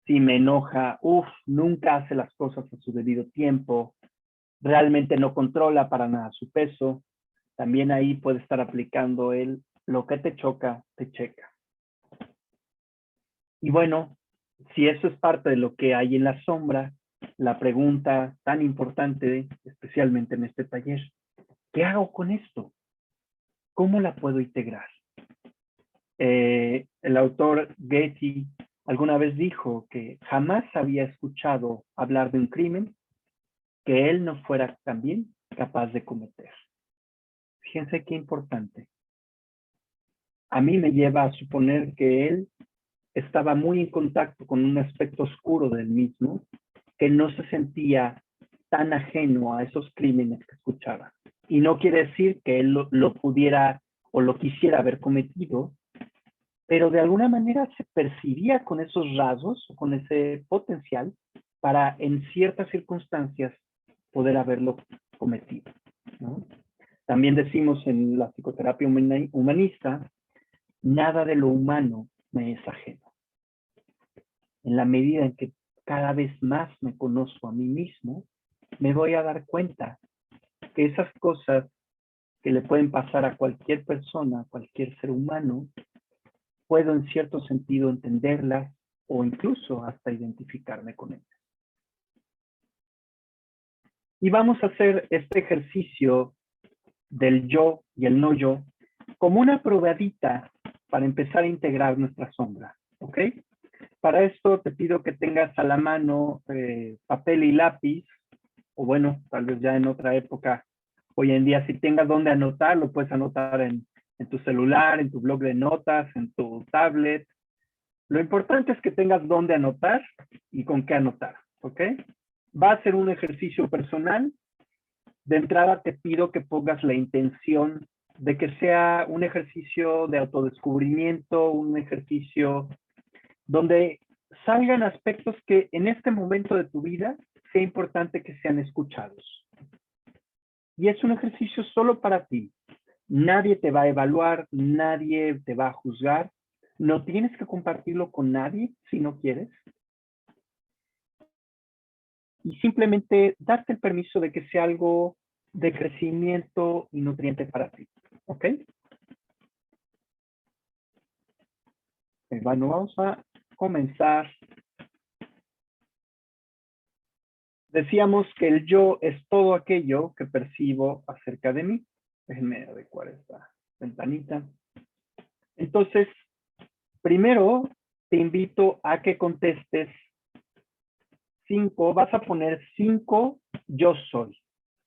Speaker 1: Si me enoja, nunca hace las cosas a su debido tiempo, realmente no controla para nada su peso, también ahí puede estar aplicando lo que te choca, te checa. Y bueno, si eso es parte de lo que hay en la sombra, la pregunta tan importante, especialmente en este taller, ¿qué hago con esto? ¿Cómo la puedo integrar? El autor Getty alguna vez dijo que jamás había escuchado hablar de un crimen que él no fuera también capaz de cometer. Fíjense qué importante. A mí me lleva a suponer que él estaba muy en contacto con un aspecto oscuro del mismo, que no se sentía tan ajeno a esos crímenes que escuchaba. Y no quiere decir que él lo pudiera o lo quisiera haber cometido, pero de alguna manera se percibía con esos rasgos, con ese potencial, para en ciertas circunstancias poder haberlo cometido, ¿no? También decimos en la psicoterapia humanista, nada de lo humano me es ajeno. En la medida en que cada vez más me conozco a mí mismo, me voy a dar cuenta que esas cosas que le pueden pasar a cualquier persona, a cualquier ser humano, puedo en cierto sentido entenderlas o incluso hasta identificarme con ellas. Y vamos a hacer este ejercicio del yo y el no yo como una probadita para empezar a integrar nuestra sombra, ¿ok? Para esto te pido que tengas a la mano papel y lápiz, o bueno, tal vez ya en otra época, hoy en día si tengas dónde anotar, lo puedes anotar en tu celular, en tu blog de notas, en tu tablet. Lo importante es que tengas dónde anotar y con qué anotar, ¿ok? Va a ser un ejercicio personal. De entrada te pido que pongas la intención de que sea un ejercicio de autodescubrimiento, un ejercicio donde salgan aspectos que en este momento de tu vida sea importante que sean escuchados. Y es un ejercicio solo para ti. Nadie te va a evaluar, nadie te va a juzgar. No tienes que compartirlo con nadie si no quieres. Y simplemente darte el permiso de que sea algo de crecimiento y nutriente para ti. ¿Ok? Bueno, vamos a comenzar. Decíamos que el yo es todo aquello que percibo acerca de mí. Déjenme adecuar esta ventanita. Entonces, primero te invito a que contestes 5. Vas a poner 5 yo soy.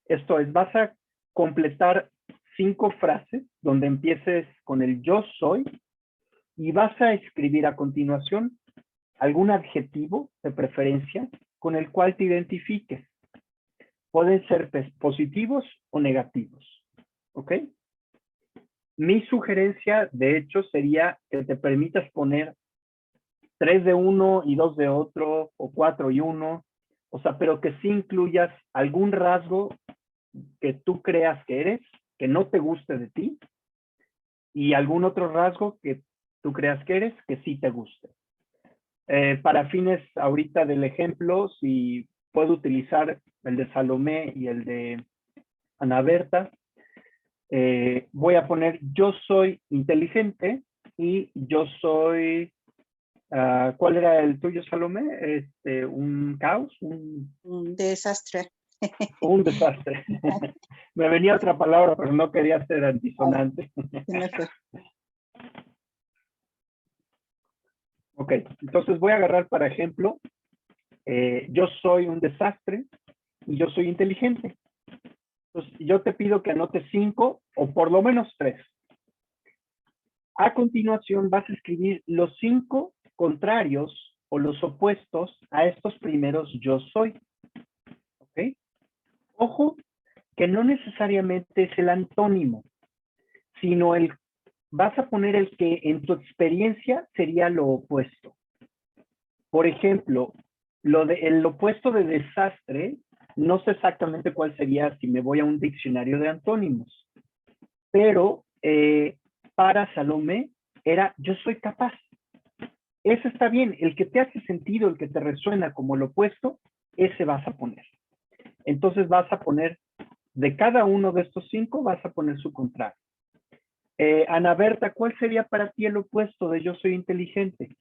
Speaker 1: Esto es, vas a completar 5 frases donde empieces con el yo soy y vas a escribir a continuación algún adjetivo de preferencia con el cual te identifiques. Pueden ser positivos o negativos. ¿Ok? Mi sugerencia, de hecho, sería que te permitas poner 3 de uno y 2 de otro, o 4 y 1. O sea, pero que sí incluyas algún rasgo que tú creas que eres, que no te guste de ti, y algún otro rasgo que tú creas que eres, que sí te guste. Para fines ahorita del ejemplo, si puedo utilizar el de Salomé y el de Ana Berta, voy a poner yo soy inteligente y yo soy, ¿cuál era el tuyo, Salomé? Un caos,
Speaker 3: Un desastre.
Speaker 1: Un desastre. Me venía otra palabra, pero no quería ser antisonante. Ok, entonces voy a agarrar para ejemplo, yo soy un desastre y yo soy inteligente. Entonces yo te pido que anotes 5 o por lo menos 3. A continuación vas a escribir los 5 contrarios o los opuestos a estos primeros yo soy. ¿Ok? Ojo, que no necesariamente es el antónimo, sino vas a poner el que en tu experiencia sería lo opuesto. Por ejemplo, el opuesto de desastre, no sé exactamente cuál sería si me voy a un diccionario de antónimos, pero para Salomé era yo soy capaz. Ese está bien, el que te hace sentido, el que te resuena como el opuesto, ese vas a poner. Entonces vas a poner, de cada uno de estos 5, vas a poner su contrario. Ana Berta, ¿cuál sería para ti el opuesto de yo soy inteligente?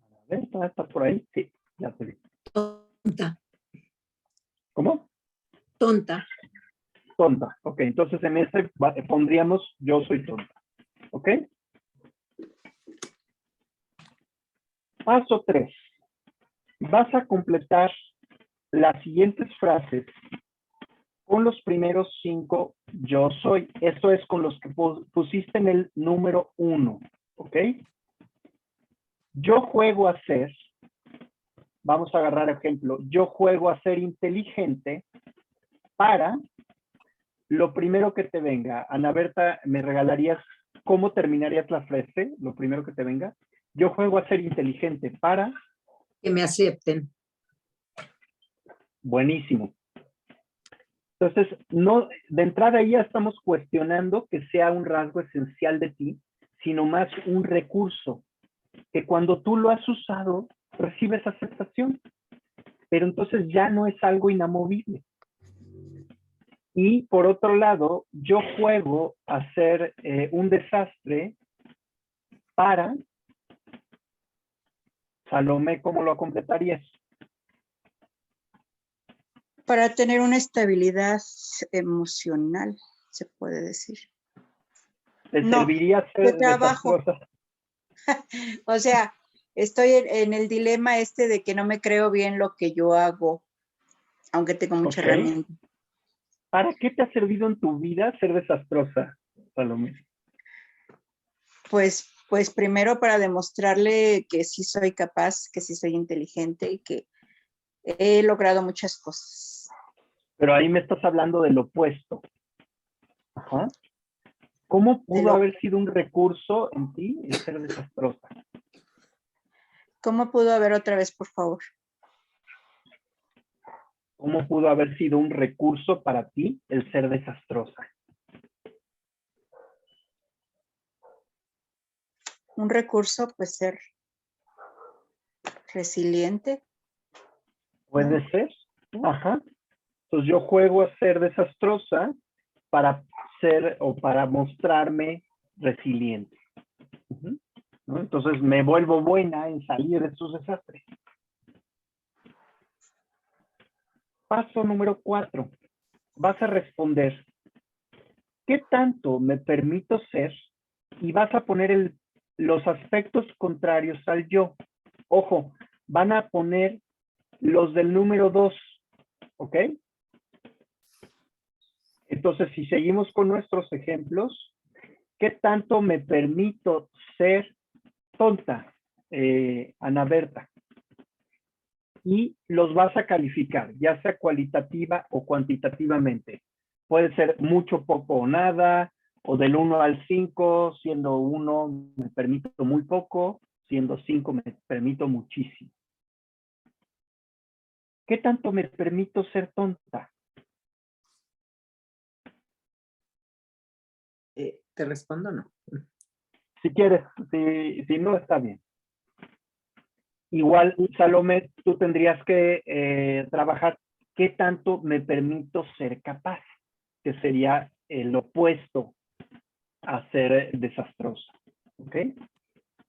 Speaker 1: Ana Berta, ¿está por ahí? Sí, ya te vi.
Speaker 4: Tonta.
Speaker 1: ¿Cómo?
Speaker 4: Tonta.
Speaker 1: Tonta. Ok, entonces en este pondríamos yo soy tonta. ¿Ok? Paso 3. Vas a completar las siguientes frases con los primeros 5 yo soy. Esto es con los que pusiste en el número 1. ¿Ok? Yo juego a ser, vamos a agarrar ejemplo, yo juego a ser inteligente para lo primero que te venga. Ana Berta, ¿me regalarías cómo terminarías la frase? Lo primero que te venga. Yo juego a ser inteligente para...
Speaker 4: Que me acepten.
Speaker 1: Buenísimo. Entonces, no, de entrada ya estamos cuestionando que sea un rasgo esencial de ti, sino más un recurso, que cuando tú lo has usado, recibes aceptación, pero entonces ya no es algo inamovible. Y por otro lado, yo juego a ser un desastre para... Salomé, ¿cómo lo completarías?
Speaker 3: Para tener una estabilidad emocional, se puede decir.
Speaker 1: ¿Te
Speaker 3: No,
Speaker 1: serviría
Speaker 3: de
Speaker 1: ser
Speaker 3: trabajo.
Speaker 1: desastrosa?
Speaker 3: O sea, estoy en el dilema este de que no me creo bien lo que yo hago, aunque tengo mucha
Speaker 1: Ok.
Speaker 3: herramienta.
Speaker 1: ¿Para qué te ha servido en tu vida ser desastrosa, Salomé?
Speaker 3: Pues primero para demostrarle que sí soy capaz, que sí soy inteligente y que he logrado muchas cosas.
Speaker 1: Pero ahí me estás hablando del opuesto. Ajá. ¿Cómo pudo haber sido un recurso en ti el ser desastrosa?
Speaker 3: ¿Cómo pudo haber otra vez, por favor?
Speaker 1: ¿Cómo pudo haber sido un recurso para ti el ser desastrosa?
Speaker 3: Un recurso, pues ser resiliente.
Speaker 1: ¿Puede ser? Ajá. Entonces yo juego a ser desastrosa para ser o para mostrarme resiliente. ¿No? Entonces me vuelvo buena en salir de estos desastres. Paso número 4. Vas a responder, ¿qué tanto me permito ser? Y vas a poner los aspectos contrarios al yo. Ojo, van a poner los del número 2, ¿ok? Entonces, si seguimos con nuestros ejemplos, ¿qué tanto me permito ser tonta, Ana Berta? Y los vas a calificar, ya sea cualitativa o cuantitativamente. Puede ser mucho, poco o nada, o del 1 al 5, siendo 1 me permito muy poco, siendo 5 me permito muchísimo. ¿Qué tanto me permito ser tonta?
Speaker 4: ¿Te respondo o no?
Speaker 1: Si quieres, si no, está bien. Igual, Salomé, tú tendrías que trabajar qué tanto me permito ser capaz, que sería el opuesto a ser desastroso. ¿Ok?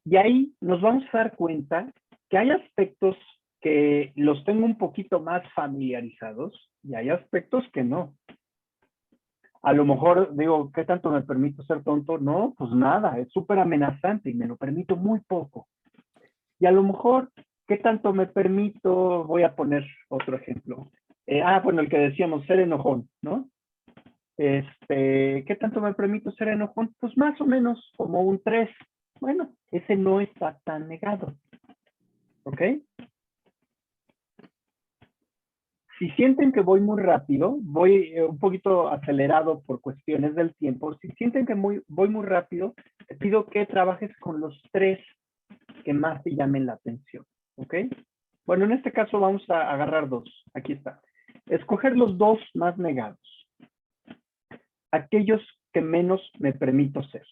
Speaker 1: Y ahí nos vamos a dar cuenta que hay aspectos que los tengo un poquito más familiarizados y hay aspectos que no. A lo mejor digo, ¿qué tanto me permito ser tonto? No, pues nada, es súper amenazante y me lo permito muy poco. Y a lo mejor, ¿qué tanto me permito? Voy a poner otro ejemplo. Bueno, el que decíamos, ser enojón, ¿no? ¿Qué tanto me permito ser enojón? Pues más o menos como un 3. Bueno, ese no está tan negado. ¿Ok? Si sienten que voy muy rápido, voy un poquito acelerado por cuestiones del tiempo, si sienten que voy muy rápido, te pido que trabajes con los 3 que más te llamen la atención, ¿ok? Bueno, en este caso vamos a agarrar 2. Aquí está. Escoger los 2 más negados. Aquellos que menos me permito ser.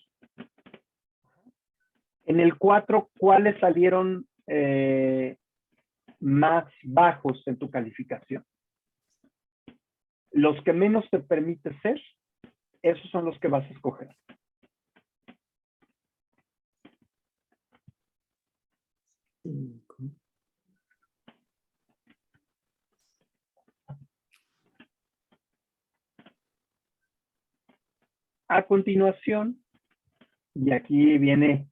Speaker 1: En el 4, ¿cuáles salieron más bajos en tu calificación? Los que menos te permite ser, esos son los que vas a escoger. A continuación, y aquí viene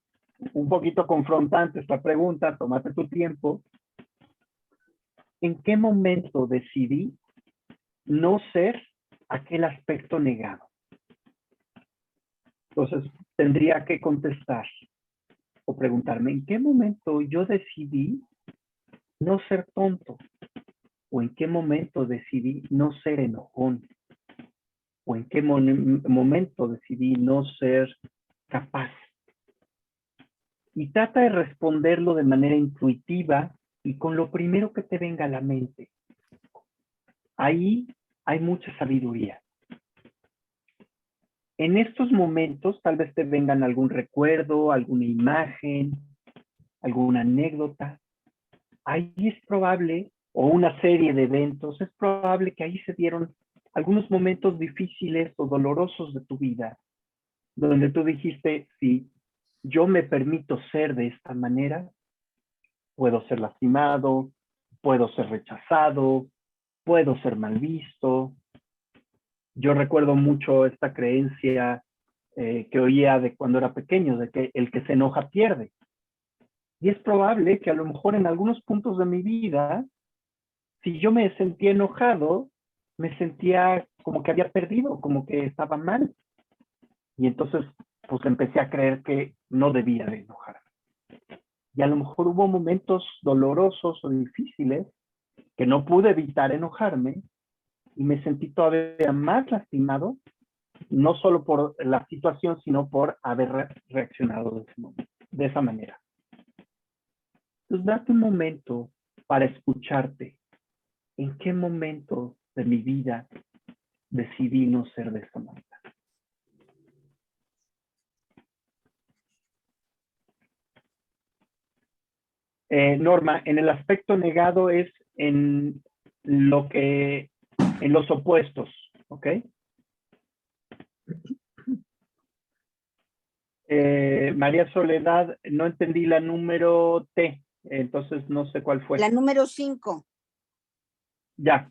Speaker 1: un poquito confrontante esta pregunta, tómate tu tiempo. ¿En qué momento decidí no ser aquel aspecto negado? Entonces, tendría que contestar o preguntarme, ¿en qué momento yo decidí no ser tonto? ¿O en qué momento decidí no ser enojón? ¿O en qué momento decidí no ser capaz? Y trata de responderlo de manera intuitiva y con lo primero que te venga a la mente. Ahí hay mucha sabiduría. En estos momentos tal vez te vengan algún recuerdo, alguna imagen, alguna anécdota. Ahí es probable, o una serie de eventos, es probable que ahí se dieron algunos momentos difíciles o dolorosos de tu vida, donde tú dijiste, si yo me permito ser de esta manera, puedo ser lastimado, puedo ser rechazado, puedo ser mal visto. Yo recuerdo mucho esta creencia que oía de cuando era pequeño, de que el que se enoja pierde. Y es probable que a lo mejor en algunos puntos de mi vida, si yo me sentía enojado, me sentía como que había perdido, como que estaba mal. Y entonces, pues empecé a creer que no debía de enojar. Y a lo mejor hubo momentos dolorosos o difíciles que no pude evitar enojarme y me sentí todavía más lastimado, no solo por la situación, sino por haber reaccionado de esa manera. Entonces, date un momento para escucharte. ¿En qué momento de mi vida decidí no ser de esta manera? Norma, en el aspecto negado es en los opuestos, ¿ok? María Soledad, no entendí la número T, entonces no sé cuál fue.
Speaker 5: La número 5.
Speaker 1: Ya.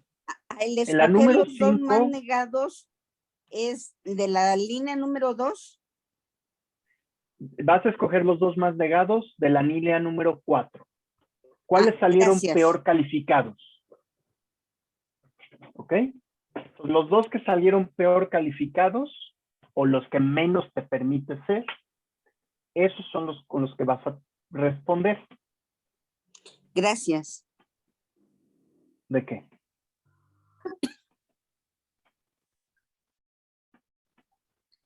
Speaker 5: El
Speaker 1: En la
Speaker 5: escoger
Speaker 1: número
Speaker 5: los 2 más
Speaker 1: 5,
Speaker 5: negados es de la línea número 2.
Speaker 1: vas a escoger los 2 más negados de la línea número 4. ¿Cuáles salieron
Speaker 5: Gracias.
Speaker 1: peor calificados? ¿Ok? Pues los 2 que salieron peor calificados o los que menos te permite ser, esos son los con los que vas a responder.
Speaker 5: Gracias.
Speaker 1: ¿De qué?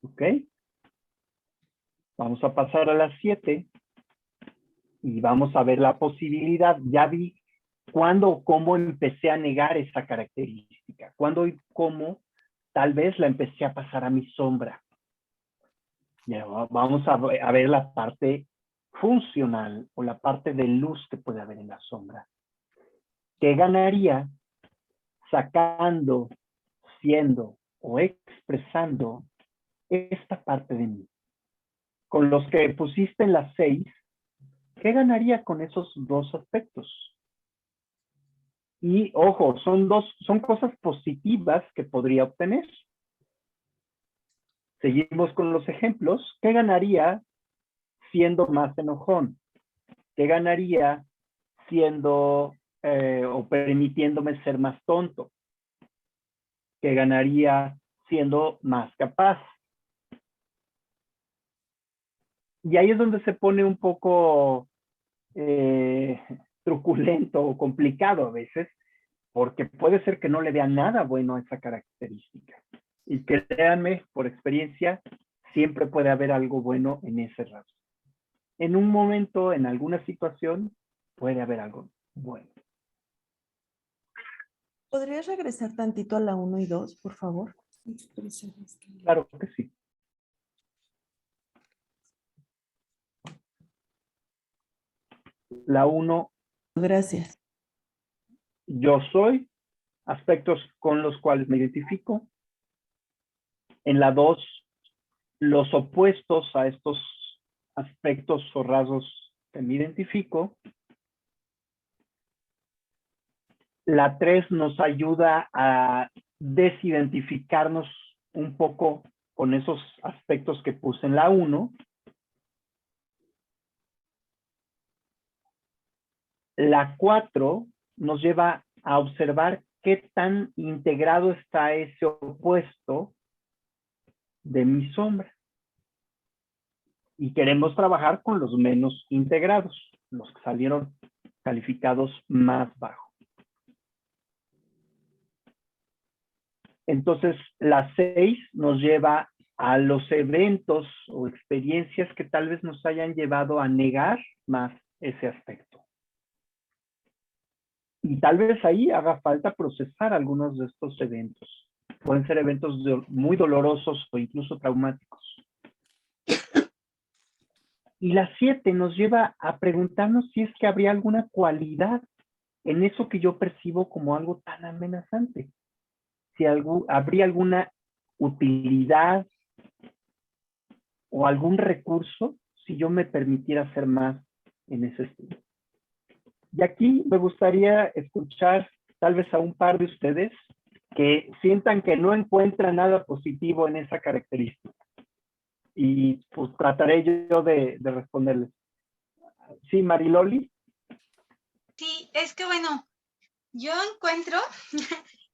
Speaker 1: ¿Ok? Vamos a pasar a las 7 y vamos a ver la posibilidad. Ya vi cuándo o cómo empecé a negar esa característica. Cuándo y cómo tal vez la empecé a pasar a mi sombra. Ya, vamos a ver la parte funcional o la parte de luz que puede haber en la sombra. ¿Qué ganaría sacando, siendo o expresando esta parte de mí? Con los que pusiste en las 6, ¿qué ganaría con esos 2 aspectos? Y ojo, son cosas positivas que podría obtener. Seguimos con los ejemplos. ¿Qué ganaría siendo más enojón? ¿Qué ganaría siendo o permitiéndome ser más tonto? ¿Qué ganaría siendo más capaz? Y ahí es donde se pone un poco truculento o complicado a veces, porque puede ser que no le vea nada bueno a esa característica. Y créanme, por experiencia, siempre puede haber algo bueno en ese rasgo. En un momento, en alguna situación, puede haber algo bueno.
Speaker 6: ¿Podrías regresar tantito a la 1 y 2, por favor?
Speaker 1: Claro que sí. La 1,
Speaker 6: Gracias.
Speaker 1: yo soy, aspectos con los cuales me identifico. En la 2, los opuestos a estos aspectos o rasgos que me identifico. La 3 nos ayuda a desidentificarnos un poco con esos aspectos que puse en la 1. La 4 nos lleva a observar qué tan integrado está ese opuesto de mi sombra. Y queremos trabajar con los menos integrados, los que salieron calificados más bajo. Entonces, la 6 nos lleva a los eventos o experiencias que tal vez nos hayan llevado a negar más ese aspecto. Y tal vez ahí haga falta procesar algunos de estos eventos. Pueden ser eventos muy dolorosos o incluso traumáticos. Y la 7 nos lleva a preguntarnos si es que habría alguna cualidad en eso que yo percibo como algo tan amenazante. Si habría alguna utilidad o algún recurso si yo me permitiera hacer más en ese estilo. Y aquí me gustaría escuchar tal vez a un par de ustedes que sientan que no encuentran nada positivo en esa característica. Y pues trataré yo de responderles. Sí, Mariloli.
Speaker 7: Sí, es que bueno, yo encuentro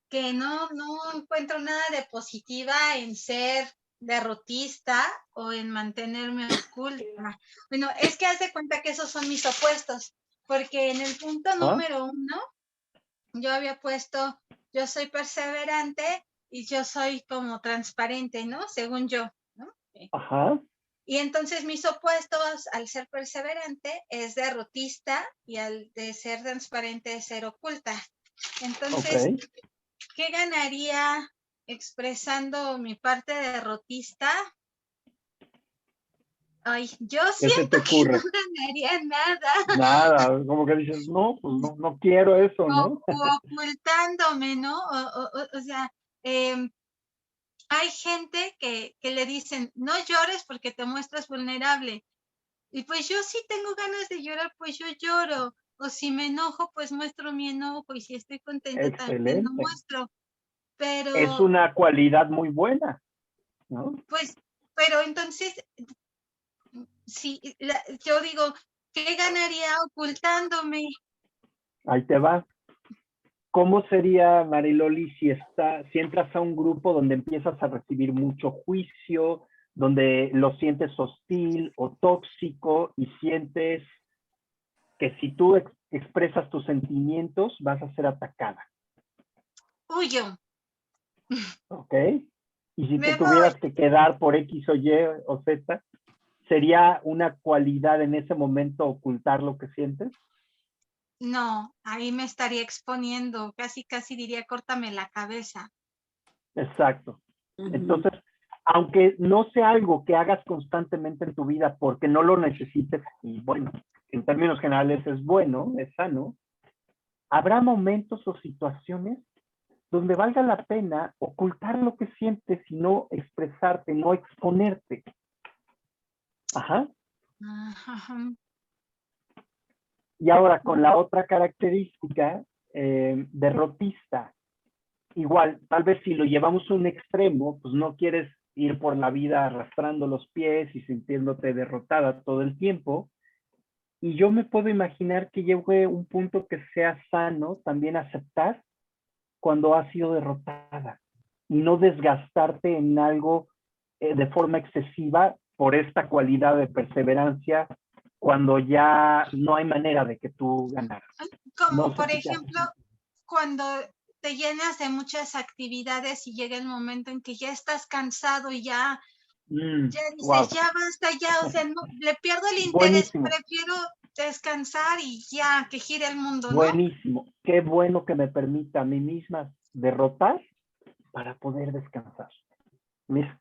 Speaker 7: que no encuentro nada de positiva en ser derrotista o en mantenerme oculta. Bueno, es que haz de cuenta que esos son mis opuestos, porque en el punto número 1 yo había puesto, yo soy perseverante y yo soy como transparente, ¿no? Según yo, ¿no?
Speaker 1: Ajá.
Speaker 7: Y entonces mis opuestos al ser perseverante es derrotista y al de ser transparente es ser oculta. Entonces,
Speaker 1: Okay.
Speaker 7: ¿qué ganaría expresando mi parte derrotista? Ay, yo
Speaker 1: ¿Qué se te
Speaker 7: siento que
Speaker 1: ocurre?
Speaker 7: no ganaría nada.
Speaker 1: Nada, como que dices, no, pues no quiero eso, ¿no?
Speaker 7: O ocultándome, ¿no? O sea, hay gente que le dicen, no llores porque te muestras vulnerable. Y pues yo sí tengo ganas de llorar, pues yo lloro. O si me enojo, pues muestro mi enojo. Y si estoy contenta, también lo
Speaker 1: Excelente.
Speaker 7: muestro. Pero,
Speaker 1: Es una cualidad muy buena, ¿no?
Speaker 7: pues, pero entonces, sí, yo digo, ¿qué ganaría ocultándome?
Speaker 1: Ahí te va. ¿Cómo sería, Mariloli, si entras a un grupo donde empiezas a recibir mucho juicio, donde lo sientes hostil o tóxico y sientes que si tú expresas tus sentimientos vas a ser atacada?
Speaker 7: Huyo,
Speaker 1: ¿Ok? Y si
Speaker 7: me
Speaker 1: te
Speaker 7: voy.
Speaker 1: tuvieras que quedar por X o Y o Z, ¿sería una cualidad en ese momento ocultar lo que sientes?
Speaker 7: No, ahí me estaría exponiendo. Casi diría, córtame la cabeza.
Speaker 1: Exacto. Entonces, aunque no sea algo que hagas constantemente en tu vida porque no lo necesites, y bueno, en términos generales es bueno, es sano, habrá momentos o situaciones donde valga la pena ocultar lo que sientes y no expresarte, no exponerte. Ajá.
Speaker 7: Ajá.
Speaker 1: Y ahora con la otra característica, derrotista. Igual, tal vez si lo llevamos a un extremo, pues no quieres ir por la vida arrastrando los pies y sintiéndote derrotada todo el tiempo. Y yo me puedo imaginar que llegue un punto que sea sano también aceptar cuando has sido derrotada y no desgastarte en algo de forma excesiva por esta cualidad de perseverancia cuando ya no hay manera de que tú ganaras.
Speaker 7: Como
Speaker 1: No sé
Speaker 7: por
Speaker 1: si te hace
Speaker 7: ejemplo,
Speaker 1: sentido.
Speaker 7: cuando te llenas de muchas actividades y llega el momento en que ya estás cansado y ya dices,
Speaker 1: Wow,
Speaker 7: ya basta, ya, o sea, no, le pierdo el interés,
Speaker 1: buenísimo,
Speaker 7: prefiero descansar y ya, que gire el mundo, ¿no?
Speaker 1: buenísimo. Qué bueno que me permita a mí misma derrotar para poder descansar. Mira,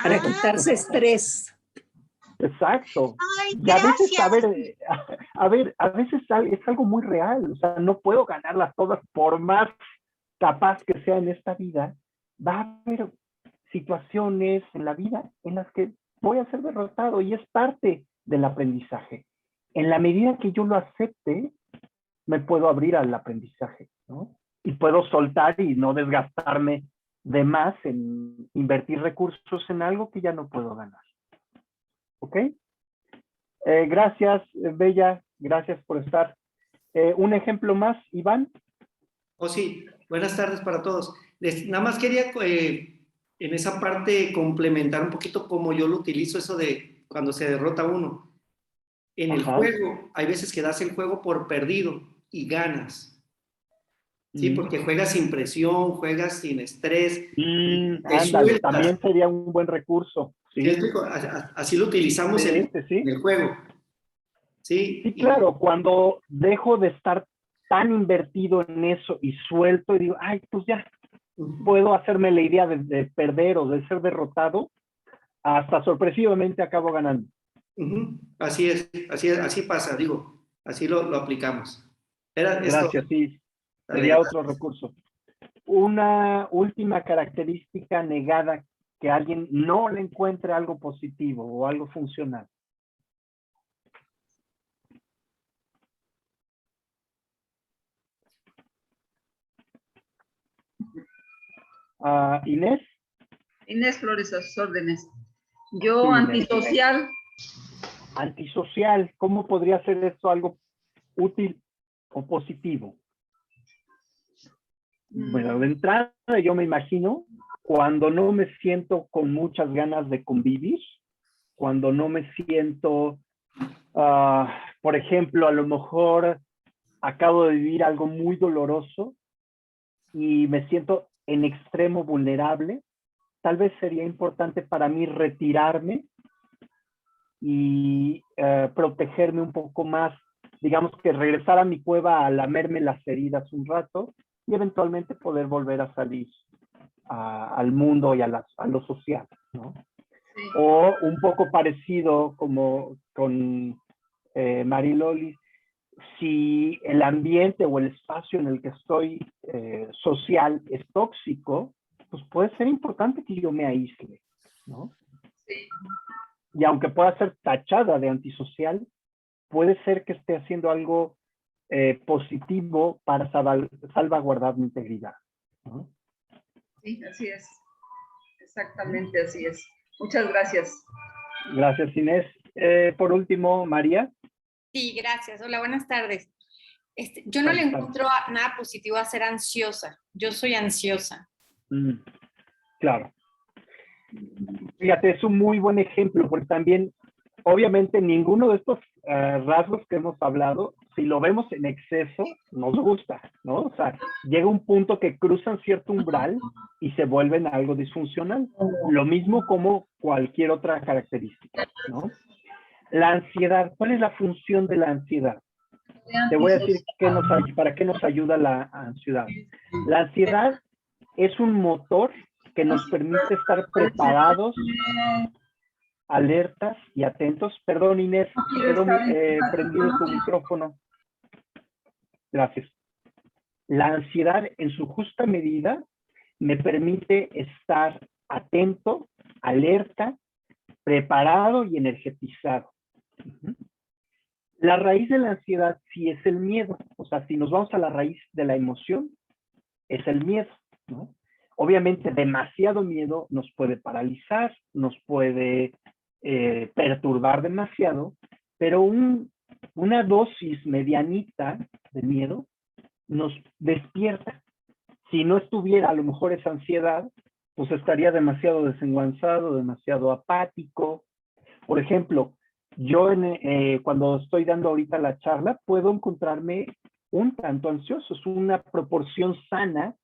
Speaker 4: Para
Speaker 7: Ah,
Speaker 4: quitarse estrés.
Speaker 1: exacto.
Speaker 7: ay,
Speaker 1: Y a veces,
Speaker 7: gracias.
Speaker 1: a veces es algo muy real. O sea, no puedo ganarlas todas por más capaz que sea en esta vida. Va a haber situaciones en la vida en las que voy a ser derrotado y es parte del aprendizaje. En la medida que yo lo acepte, me puedo abrir al aprendizaje, ¿no? Y puedo soltar y no desgastarme de más en invertir recursos en algo que ya no puedo ganar. ¿Ok? Gracias, Bella. Gracias por estar. Un ejemplo más, Iván.
Speaker 2: Oh, sí, buenas tardes para todos. Nada más quería en esa parte complementar un poquito cómo yo lo utilizo, eso de cuando se derrota uno. En el
Speaker 1: Ajá.
Speaker 2: juego, hay veces que das el juego por perdido y ganas. Sí, porque juegas sin presión, juegas sin estrés, te
Speaker 1: Ándale,
Speaker 2: sueltas.
Speaker 1: también sería un buen recurso.
Speaker 2: ¿Sí?
Speaker 1: Sí,
Speaker 2: Así lo utilizamos en
Speaker 1: sí.
Speaker 2: el juego. Sí,
Speaker 1: Sí, claro, cuando dejo de estar tan invertido en eso y suelto y digo, ay, pues ya, puedo hacerme la idea de perder o de ser derrotado, hasta sorpresivamente acabo ganando.
Speaker 2: Así es, así pasa, digo, así lo aplicamos. Era esto.
Speaker 1: Gracias, sí,
Speaker 2: Dale,
Speaker 1: sería otro recurso. Una última característica negada que alguien no le encuentre algo positivo o algo funcional. Inés.
Speaker 8: Inés Flores, a sus órdenes. Yo,
Speaker 1: Sí,
Speaker 8: antisocial.
Speaker 1: Antisocial, ¿cómo podría ser esto algo útil o positivo? Bueno, de entrada yo me imagino cuando no me siento con muchas ganas de convivir, cuando no me siento, por ejemplo, a lo mejor acabo de vivir algo muy doloroso y me siento en extremo vulnerable, tal vez sería importante para mí retirarme y protegerme un poco más, digamos que regresar a mi cueva a lamerme las heridas un rato y eventualmente poder volver a salir al mundo y a lo social, ¿no?
Speaker 8: Sí.
Speaker 1: O un poco parecido como con Mariloli, si el ambiente o el espacio en el que estoy social es tóxico, pues puede ser importante que yo me aísle, ¿no?
Speaker 8: Sí.
Speaker 1: Y aunque pueda ser tachada de antisocial, puede ser que esté haciendo algo positivo para salvaguardar mi integridad, ¿no?
Speaker 8: Sí, así es. Exactamente así es. Muchas gracias.
Speaker 1: Gracias, Inés. Por último, María.
Speaker 9: Sí, gracias. Hola, buenas tardes. Yo no le encuentro nada positivo a ser ansiosa. Yo soy ansiosa.
Speaker 1: Claro. Fíjate, es un muy buen ejemplo, porque también, obviamente, ninguno de estos rasgos que hemos hablado, si lo vemos en exceso, nos gusta, ¿no? O sea, llega un punto que cruzan cierto umbral y se vuelven algo disfuncional. Lo mismo como cualquier otra característica, ¿no? La ansiedad, ¿cuál es la función de la ansiedad? Te voy a decir para qué nos ayuda la ansiedad. La ansiedad es un motor que nos permite estar preparados, alertas y atentos. Perdón, Inés, quedó prendido tu micrófono. Gracias. La ansiedad, en su justa medida, me permite estar atento, alerta, preparado y energetizado. La raíz de la ansiedad sí es el miedo. O sea, si nos vamos a la raíz de la emoción, es el miedo, ¿no? Obviamente, demasiado miedo nos puede paralizar, nos puede perturbar demasiado, pero una dosis medianita de miedo nos despierta. Si no estuviera a lo mejor esa ansiedad, pues estaría demasiado desenguanzado, demasiado apático. Por ejemplo, yo cuando estoy dando ahorita la charla, puedo encontrarme un tanto ansioso. Es una proporción sana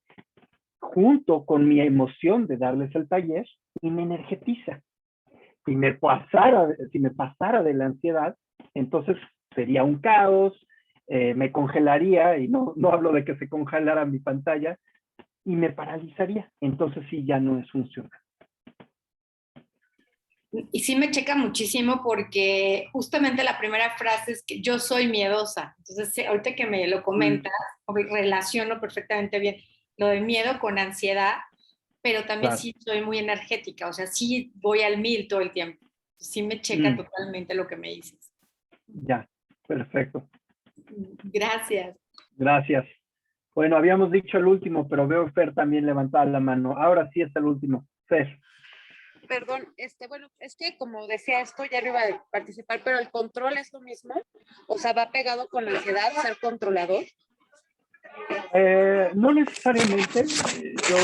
Speaker 1: junto con mi emoción de darles el taller y me energetiza. Si me pasara de la ansiedad, entonces sería un caos, me congelaría, y no hablo de que se congelara mi pantalla, y me paralizaría. Entonces sí, ya no es funcional.
Speaker 9: Y sí me checa muchísimo porque justamente la primera frase es que yo soy miedosa. Entonces, ahorita que me lo comentas, relaciono perfectamente bien lo de miedo con ansiedad, pero también
Speaker 1: Claro.
Speaker 9: sí soy muy energética, o sea, sí voy al 1000 todo el tiempo. Sí me checa totalmente lo que me dices.
Speaker 1: Ya, perfecto.
Speaker 9: Gracias.
Speaker 1: Gracias. Bueno, habíamos dicho el último, pero veo Fer también levantar la mano. Ahora sí es el último. Fer.
Speaker 10: Perdón, bueno, es que como decía esto, ya no iba a participar, pero el control es lo mismo, o sea, va pegado con la ansiedad, ser controlador.
Speaker 1: No necesariamente. Yo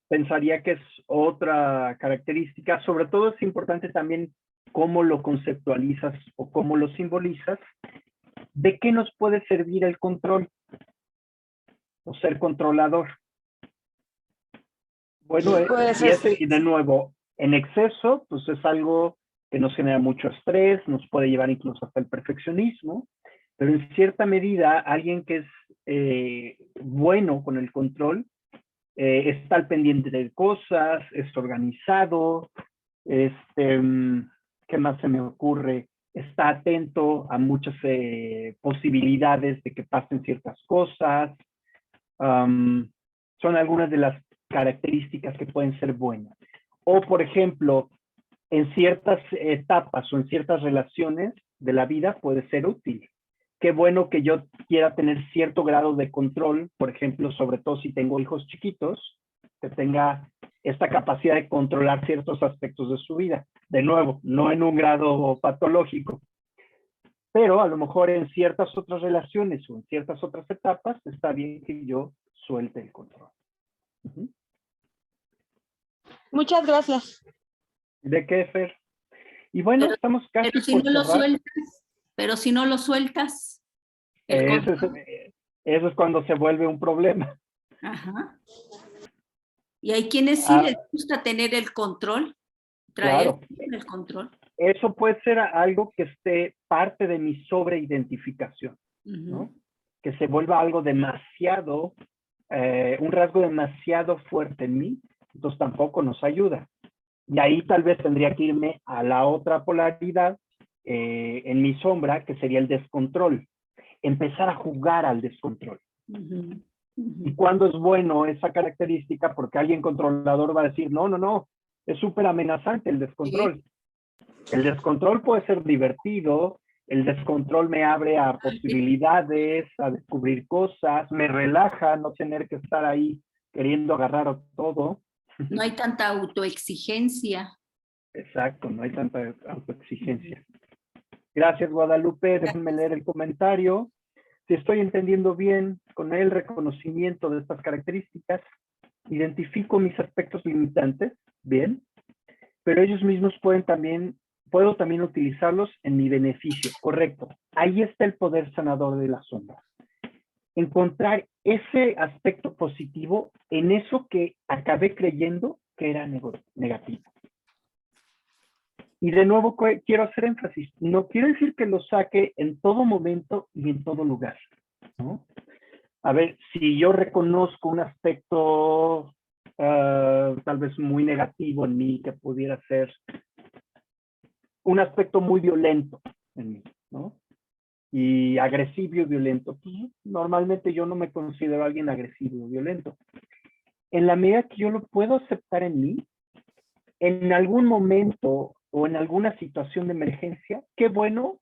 Speaker 1: pensaría que es otra característica. Sobre todo es importante también cómo lo conceptualizas o cómo lo simbolizas. ¿De qué nos puede servir el control o ser controlador? Bueno,
Speaker 10: Pues
Speaker 1: y de nuevo, en exceso, pues es algo que nos genera mucho estrés, nos puede llevar incluso hasta el perfeccionismo, pero en cierta medida, alguien que es bueno con el control, está al pendiente de cosas, es organizado, ¿qué más se me ocurre? Está atento a muchas posibilidades de que pasen ciertas cosas. Son algunas de las características que pueden ser buenas. O, por ejemplo, en ciertas etapas o en ciertas relaciones de la vida puede ser útil. Qué bueno que yo quiera tener cierto grado de control, por ejemplo, sobre todo si tengo hijos chiquitos, que tenga esta capacidad de controlar ciertos aspectos de su vida. De nuevo, no en un grado patológico, pero a lo mejor en ciertas otras relaciones o en ciertas otras etapas está bien que yo suelte el control.
Speaker 10: Muchas gracias.
Speaker 1: ¿De qué, Fer? Y bueno,
Speaker 11: Pero-
Speaker 1: estamos casi
Speaker 11: Pero si
Speaker 1: por
Speaker 11: no lo
Speaker 1: cerrar.
Speaker 11: sueltas, el control.
Speaker 1: Eso es cuando se vuelve un problema.
Speaker 11: Ajá. Y hay quienes sí les gusta tener el control, traer
Speaker 1: Claro.
Speaker 11: el control.
Speaker 1: Eso puede ser algo que esté parte de mi sobreidentificación, ¿no? Que se vuelva algo demasiado, un rasgo demasiado fuerte en mí, entonces tampoco nos ayuda. Y ahí tal vez tendría que irme a la otra polaridad en mi sombra, que sería el descontrol. Empezar a jugar al descontrol. ¿Y cuándo es bueno esa característica? Porque alguien controlador va a decir, no, es súper amenazante el descontrol. El descontrol puede ser divertido, el descontrol me abre a posibilidades, a descubrir cosas, me relaja no tener que estar ahí queriendo agarrar todo.
Speaker 11: No hay tanta autoexigencia.
Speaker 1: Exacto, no hay tanta autoexigencia. Gracias, Guadalupe. Déjenme leer el comentario. Si estoy entendiendo bien, con el reconocimiento de estas características, identifico mis aspectos limitantes, bien, pero ellos mismos puedo también utilizarlos en mi beneficio, correcto. Ahí está el poder sanador de la sombra. Encontrar ese aspecto positivo en eso que acabé creyendo que era negativo. Y de nuevo quiero hacer énfasis, no quiero decir que lo saque en todo momento y en todo lugar, ¿no? A ver, si yo reconozco un aspecto tal vez muy negativo en mí, que pudiera ser un aspecto muy violento en mí, ¿no? Y agresivo y violento, pues normalmente yo no me considero alguien agresivo o violento. En la medida que yo lo puedo aceptar en mí, en algún momento o en alguna situación de emergencia, qué bueno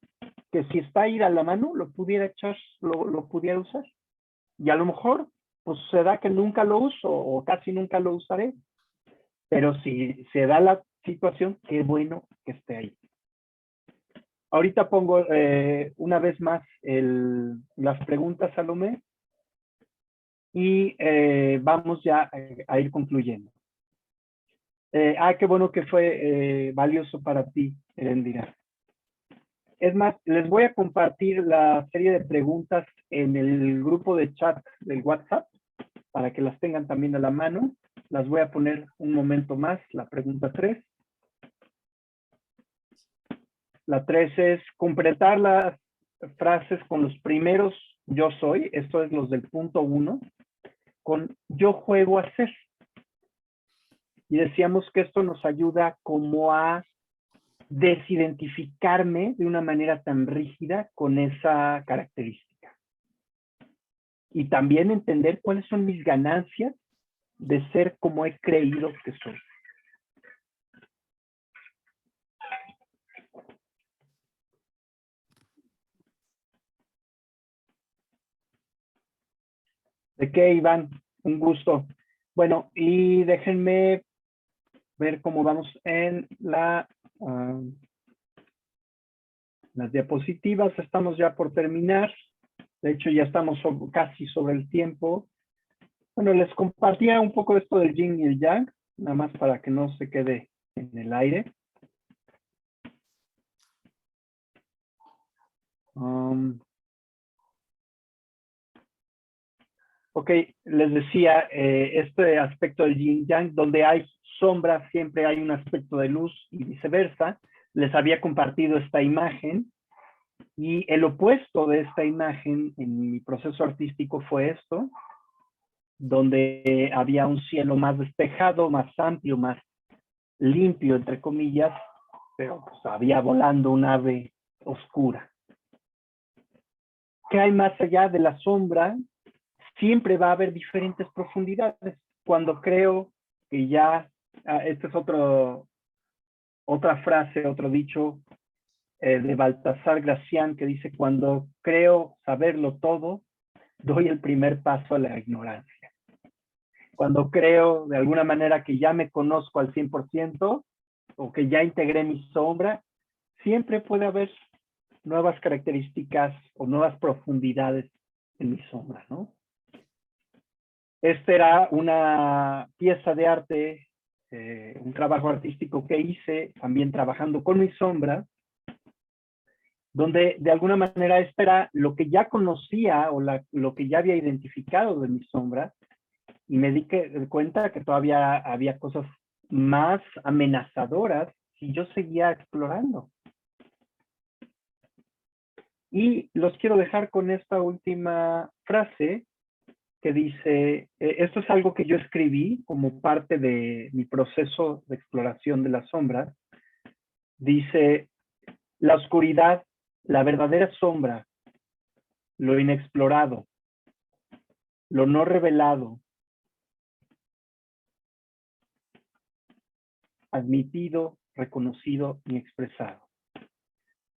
Speaker 1: que si está ahí a la mano, lo pudiera echar, lo pudiera usar. Y a lo mejor, pues se da que nunca lo uso o casi nunca lo usaré. Pero si se da la situación, qué bueno que esté ahí. Ahorita pongo una vez más las preguntas, Salomé, y vamos ya a ir concluyendo. Qué bueno que fue valioso para ti, Erendira. Es más, les voy a compartir la serie de preguntas en el grupo de chat del WhatsApp para que las tengan también a la mano. Las voy a poner un momento más, la pregunta 3. La 3 es completar las frases con los primeros yo soy, esto es los del punto 1, con yo juego a ser. Y decíamos que esto nos ayuda como a desidentificarme de una manera tan rígida con esa característica. Y también entender cuáles son mis ganancias de ser como he creído que soy. ¿De qué, Iván? Un gusto. Bueno, y déjenme ver cómo vamos en las diapositivas. Estamos ya por terminar. De hecho, ya estamos casi sobre el tiempo. Bueno, les compartía un poco esto del yin y el yang, nada más para que no se quede en el aire. Ok, les decía, este aspecto del yin yang, donde hay sombra, siempre hay un aspecto de luz y viceversa. Les había compartido esta imagen y el opuesto de esta imagen en mi proceso artístico fue esto, donde había un cielo más despejado, más amplio, más limpio, entre comillas, pero pues, había volando un ave oscura. ¿Qué hay más allá de la sombra? Siempre va a haber diferentes profundidades. Cuando creo que ya, este es otra frase, otro dicho de Baltasar Gracián que dice, cuando creo saberlo todo, doy el primer paso a la ignorancia. Cuando creo de alguna manera que ya me conozco al 100% o que ya integré mi sombra, siempre puede haber nuevas características o nuevas profundidades en mi sombra, ¿no? Esta era una pieza de arte, un trabajo artístico que hice también trabajando con mi sombra, donde de alguna manera esta era lo que ya conocía o lo que ya había identificado de mi sombra, y me di cuenta que todavía había cosas más amenazadoras si yo seguía explorando. Y los quiero dejar con esta última frase que dice, esto es algo que yo escribí como parte de mi proceso de exploración de las sombras. Dice, la oscuridad, la verdadera sombra, lo inexplorado, lo no revelado, admitido, reconocido y expresado.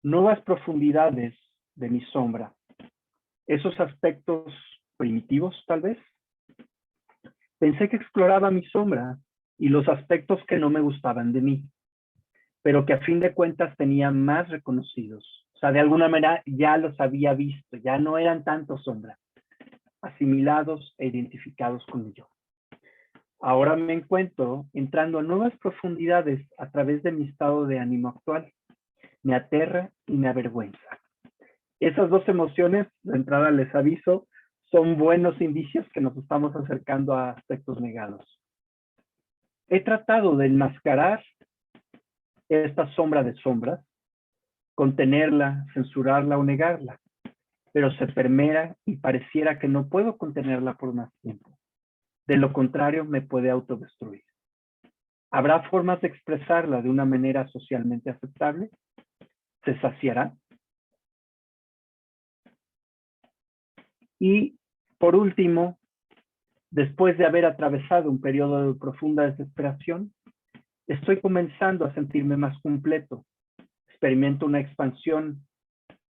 Speaker 1: Nuevas profundidades de mi sombra. Esos aspectos primitivos, tal vez. Pensé que exploraba mi sombra y los aspectos que no me gustaban de mí, pero que a fin de cuentas tenía más reconocidos. O sea, de alguna manera ya los había visto, ya no eran tanto sombra, asimilados e identificados con yo. Ahora me encuentro entrando a nuevas profundidades a través de mi estado de ánimo actual. Me aterra y me avergüenza. Esas dos emociones, de entrada les aviso, son buenos indicios que nos estamos acercando a aspectos negados. He tratado de enmascarar esta sombra de sombras, contenerla, censurarla o negarla, pero se permea y pareciera que no puedo contenerla por más tiempo. De lo contrario, me puede autodestruir. ¿Habrá formas de expresarla de una manera socialmente aceptable? ¿Se saciará? Y, por último, después de haber atravesado un periodo de profunda desesperación, estoy comenzando a sentirme más completo. Experimento una expansión,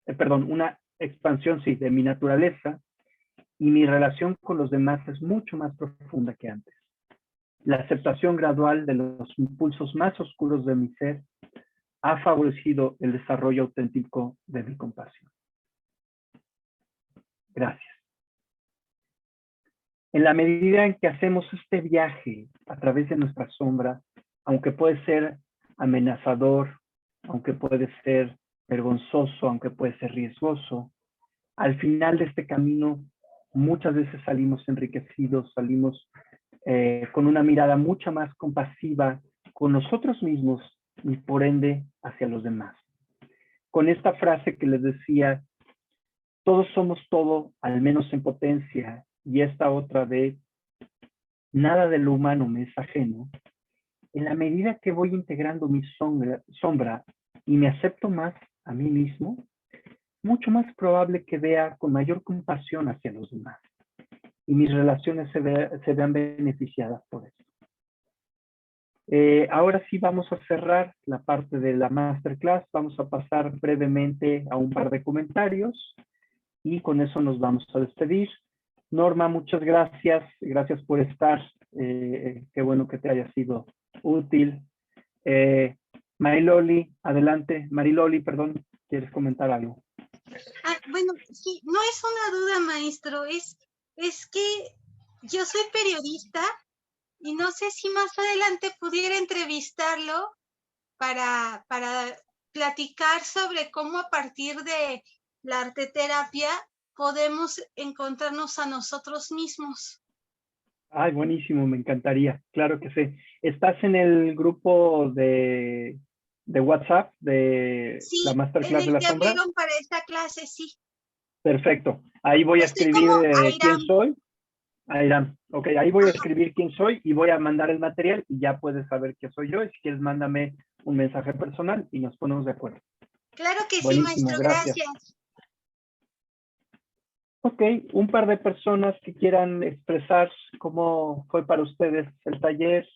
Speaker 1: de mi naturaleza, y mi relación con los demás es mucho más profunda que antes. La aceptación gradual de los impulsos más oscuros de mi ser ha favorecido el desarrollo auténtico de mi compasión. Gracias. En la medida en que hacemos este viaje a través de nuestra sombra, aunque puede ser amenazador, aunque puede ser vergonzoso, aunque puede ser riesgoso, al final de este camino muchas veces salimos enriquecidos, salimos con una mirada mucho más compasiva con nosotros mismos y por ende hacia los demás. Con esta frase que les decía, todos somos todo, al menos en potencia, y esta otra de nada de lo humano me es ajeno, en la medida que voy integrando mi sombra y me acepto más a mí mismo, mucho más probable que vea con mayor compasión hacia los demás y mis relaciones se vean beneficiadas por eso. Ahora sí vamos a cerrar la parte de la masterclass. Vamos a pasar brevemente a un par de comentarios y con eso nos vamos a despedir. Norma, muchas gracias. Gracias por estar. Qué bueno que te haya sido útil. Mariloli, adelante. Mariloli, perdón, ¿quieres comentar algo?
Speaker 7: Bueno, sí, no es una duda, maestro. Es que yo soy periodista y no sé si más adelante pudiera entrevistarlo para platicar sobre cómo a partir de la arteterapia podemos encontrarnos a nosotros mismos.
Speaker 1: Ay, buenísimo, me encantaría, claro que sí. ¿Estás en el grupo de WhatsApp de
Speaker 7: Sí,
Speaker 1: la Masterclass de la
Speaker 7: que
Speaker 1: Sombra?
Speaker 7: abrieron para esta clase, sí.
Speaker 1: Perfecto, ahí voy a escribir quién soy. Airam, ok, ahí voy a escribir quién soy y voy a mandar el material y ya puedes saber qué soy yo. Y si quieres, mándame un mensaje personal y nos ponemos de acuerdo.
Speaker 7: Claro que
Speaker 1: buenísimo,
Speaker 7: sí, maestro, gracias.
Speaker 1: Ok, un par de personas que quieran expresar cómo fue para ustedes el taller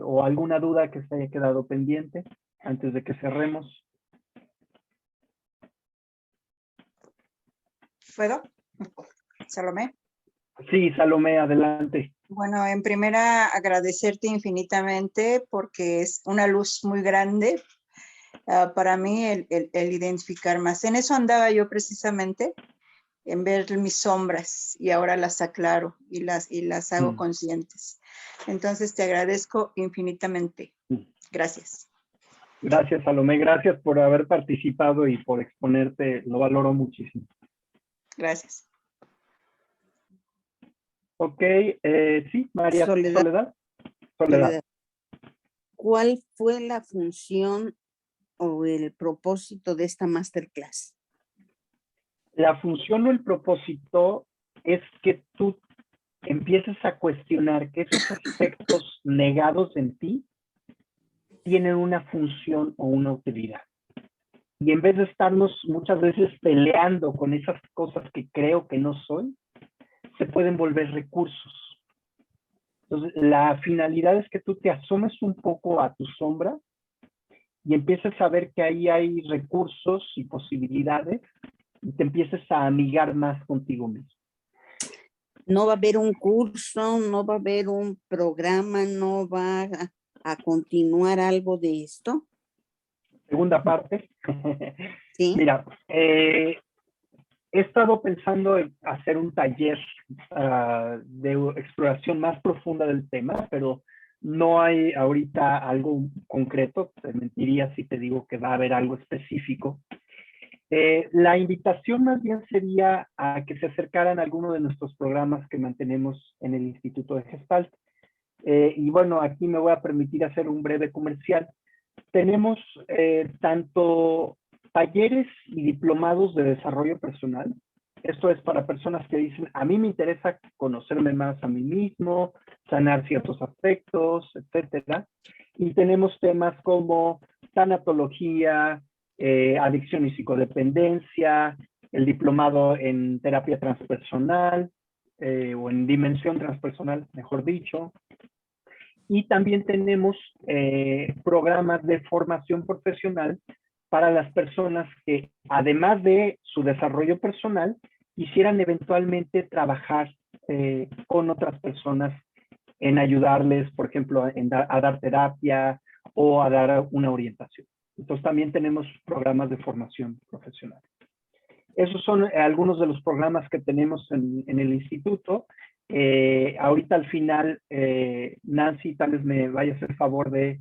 Speaker 1: o alguna duda que se haya quedado pendiente antes de que cerremos.
Speaker 3: ¿Puedo? Salomé.
Speaker 1: Sí, Salomé, adelante.
Speaker 3: Bueno, en primera, agradecerte infinitamente porque es una luz muy grande para mí el identificar más. En eso andaba yo precisamente, en ver mis sombras y ahora las aclaro y las hago conscientes. Entonces te agradezco infinitamente. Gracias.
Speaker 1: Gracias, Salomé. Gracias por haber participado y por exponerte. Lo valoro muchísimo.
Speaker 3: Gracias.
Speaker 1: Ok, sí, María
Speaker 5: Soledad.
Speaker 1: Soledad.
Speaker 5: ¿Cuál fue la función o el propósito de esta masterclass?
Speaker 1: La función o el propósito es que tú empieces a cuestionar que esos aspectos negados en ti tienen una función o una utilidad. Y en vez de estarnos muchas veces peleando con esas cosas que creo que no soy, se pueden volver recursos. Entonces, la finalidad es que tú te asomes un poco a tu sombra y empieces a ver que ahí hay recursos y posibilidades y te empieces a amigar más contigo mismo.
Speaker 5: ¿No va a haber un curso, no va a haber un programa, no va a continuar algo de esto?
Speaker 1: Segunda parte.
Speaker 5: ¿Sí?
Speaker 1: Mira, he estado pensando en hacer un taller de exploración más profunda del tema, pero no hay ahorita algo concreto. Te mentiría si te digo que va a haber algo específico. La invitación más bien sería a que se acercaran a alguno de nuestros programas que mantenemos en el Instituto de Gestalt. Y bueno, aquí me voy a permitir hacer un breve comercial. Tenemos tanto talleres y diplomados de desarrollo personal. Esto es para personas que dicen, a mí me interesa conocerme más a mí mismo, sanar ciertos aspectos, etcétera. Y tenemos temas como tanatología, adicción y psicodependencia, el diplomado en terapia transpersonal, o en dimensión transpersonal, mejor dicho. Y también tenemos programas de formación profesional para las personas que, además de su desarrollo personal, quisieran eventualmente trabajar con otras personas en ayudarles, por ejemplo, a dar terapia o a dar una orientación. Entonces también tenemos programas de formación profesional. Esos son algunos de los programas que tenemos en el instituto. Ahorita al final, Nancy tal vez me vaya a hacer favor de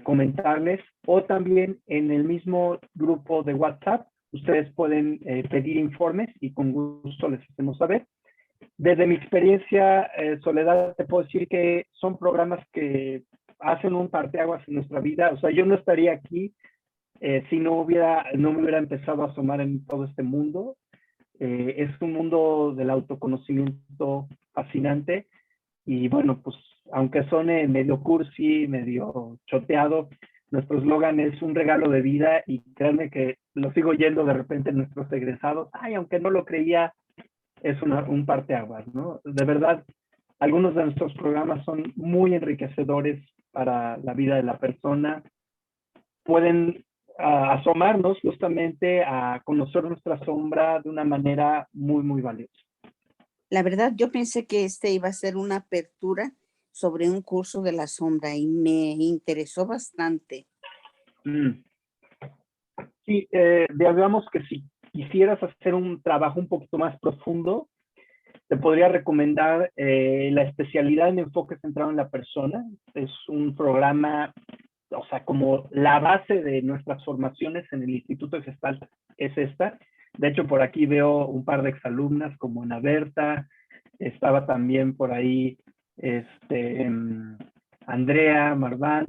Speaker 1: comentarles, o también en el mismo grupo de WhatsApp ustedes pueden pedir informes y con gusto les hacemos saber. Desde mi experiencia, Soledad, te puedo decir que son programas que hacen un parteaguas en nuestra vida. O sea, yo no estaría aquí si no me hubiera empezado a asomar en todo este mundo. Es un mundo del autoconocimiento fascinante y bueno, pues aunque suene medio cursi, medio choteado, nuestro eslogan es un regalo de vida y créanme que lo sigo oyendo de repente en nuestros egresados. Ay, aunque no lo creía, es un parteaguas, ¿no? De verdad, algunos de nuestros programas son muy enriquecedores para la vida de la persona. Pueden asomarnos justamente a conocer nuestra sombra de una manera muy, muy valiosa.
Speaker 5: La verdad, yo pensé que este iba a ser una apertura sobre un curso de la sombra y me interesó bastante.
Speaker 1: Sí, digamos que si quisieras hacer un trabajo un poquito más profundo, te podría recomendar la especialidad en enfoque centrado en la persona. Es un programa, o sea, como la base de nuestras formaciones en el Instituto de Gestalt es esta. De hecho, por aquí veo un par de exalumnas como Ana Berta, estaba también por ahí Andrea, Marván.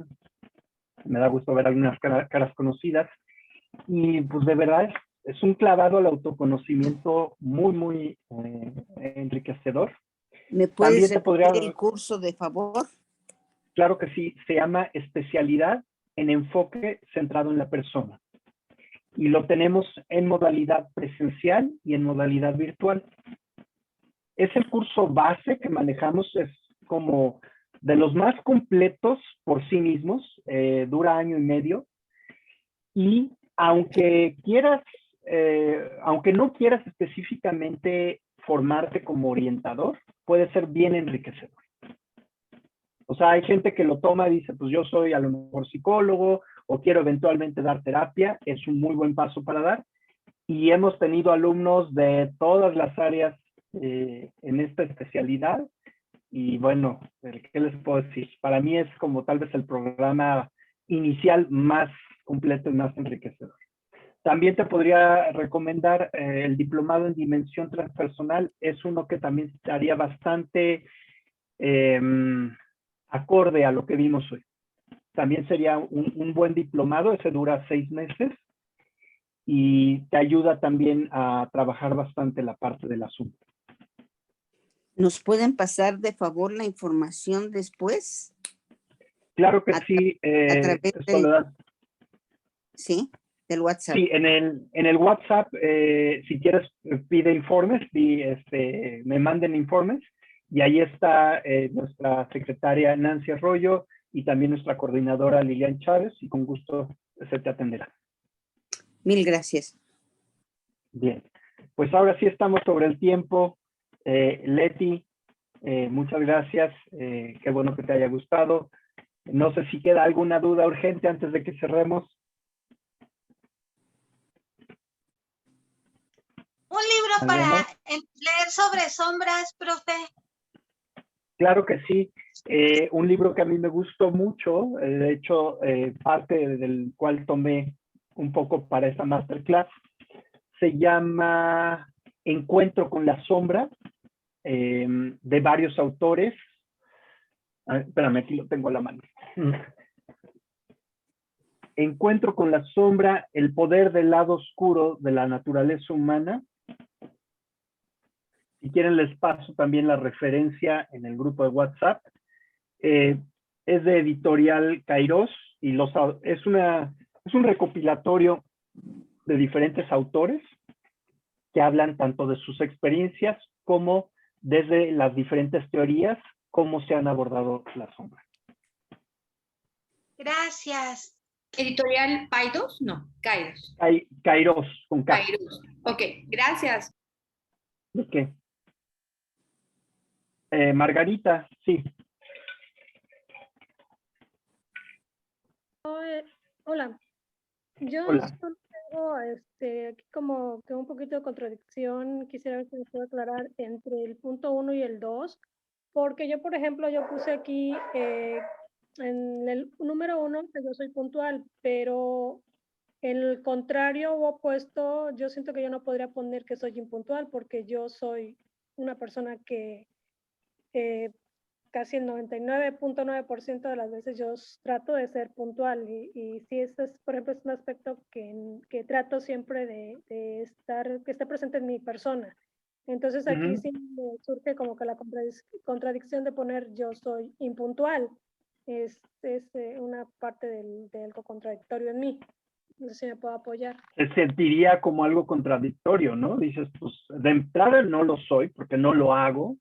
Speaker 1: Me da gusto ver algunas caras conocidas. Y pues de verdad es un clavado al autoconocimiento muy, muy enriquecedor.
Speaker 5: ¿Me puedes
Speaker 1: También te podría,
Speaker 5: repetir el curso, de favor?
Speaker 1: claro que sí, se llama Especialidad en Enfoque Centrado en la Persona. Y lo tenemos en modalidad presencial y en modalidad virtual. Es el curso base que manejamos, es como de los más completos por sí mismos, dura 1 año y medio. Y aunque no quieras específicamente formarte como orientador, puede ser bien enriquecedor. O sea, hay gente que lo toma y dice, pues yo soy a lo mejor psicólogo o quiero eventualmente dar terapia, es un muy buen paso para dar. Y hemos tenido alumnos de todas las áreas en esta especialidad. Y bueno, ¿qué les puedo decir? Para mí es como tal vez el programa inicial más completo y más enriquecedor. También te podría recomendar el diplomado en dimensión transpersonal. Es uno que también estaría bastante acorde a lo que vimos hoy. También sería un buen diplomado, ese dura 6 meses y te ayuda también a trabajar bastante la parte del asunto.
Speaker 5: ¿Nos pueden pasar de favor la información después?
Speaker 1: Claro que sí,
Speaker 5: a través
Speaker 1: Soledad.
Speaker 5: Sí, del WhatsApp.
Speaker 1: Sí, en el WhatsApp, si quieres, pide informes, me manden informes, y ahí está nuestra secretaria Nancy Arroyo y también nuestra coordinadora Lilian Chávez, y con gusto se te atenderá.
Speaker 5: Mil gracias.
Speaker 1: Bien, pues ahora sí estamos sobre el tiempo. Leti, muchas gracias, qué bueno que te haya gustado. No sé si queda alguna duda urgente antes de que cerremos.
Speaker 7: Un libro para leer sobre sombras, profe.
Speaker 1: Claro que sí. Un libro que a mí me gustó mucho, de hecho, parte del cual tomé un poco para esta masterclass, se llama Encuentro con la sombra, de varios autores. Espérame, aquí lo tengo a la mano. Encuentro con la sombra, el poder del lado oscuro de la naturaleza humana. Si quieren les paso también la referencia en el grupo de WhatsApp. Es de editorial Kairos y es un recopilatorio de diferentes autores que hablan tanto de sus experiencias como desde las diferentes teorías, cómo se han abordado la sombra.
Speaker 7: Gracias.
Speaker 9: ¿Editorial Paidos? No, Kairos.
Speaker 1: Kairos, con K.
Speaker 9: Kairos. Ok, gracias.
Speaker 1: ¿De qué? Margarita, sí.
Speaker 12: Hola, yo
Speaker 1: Hola.
Speaker 12: solo tengo aquí como que un poquito de contradicción. Quisiera ver si me puede aclarar entre el punto 1 y el 2, porque yo, por ejemplo, yo puse aquí en el número 1 que yo soy puntual, pero el contrario o opuesto, yo siento que yo no podría poner que soy impuntual porque yo soy una persona que casi el 99.9% de las veces yo trato de ser puntual y sí, este es, por ejemplo, es un aspecto que trato siempre de estar, que esté presente en mi persona. Entonces aquí sí me surge como que la contradicción de poner yo soy impuntual. Es una parte de algo contradictorio en mí. No sé si me puedo apoyar.
Speaker 1: Se sentiría como algo contradictorio, ¿no? Dices, pues de entrada no lo soy porque no lo hago.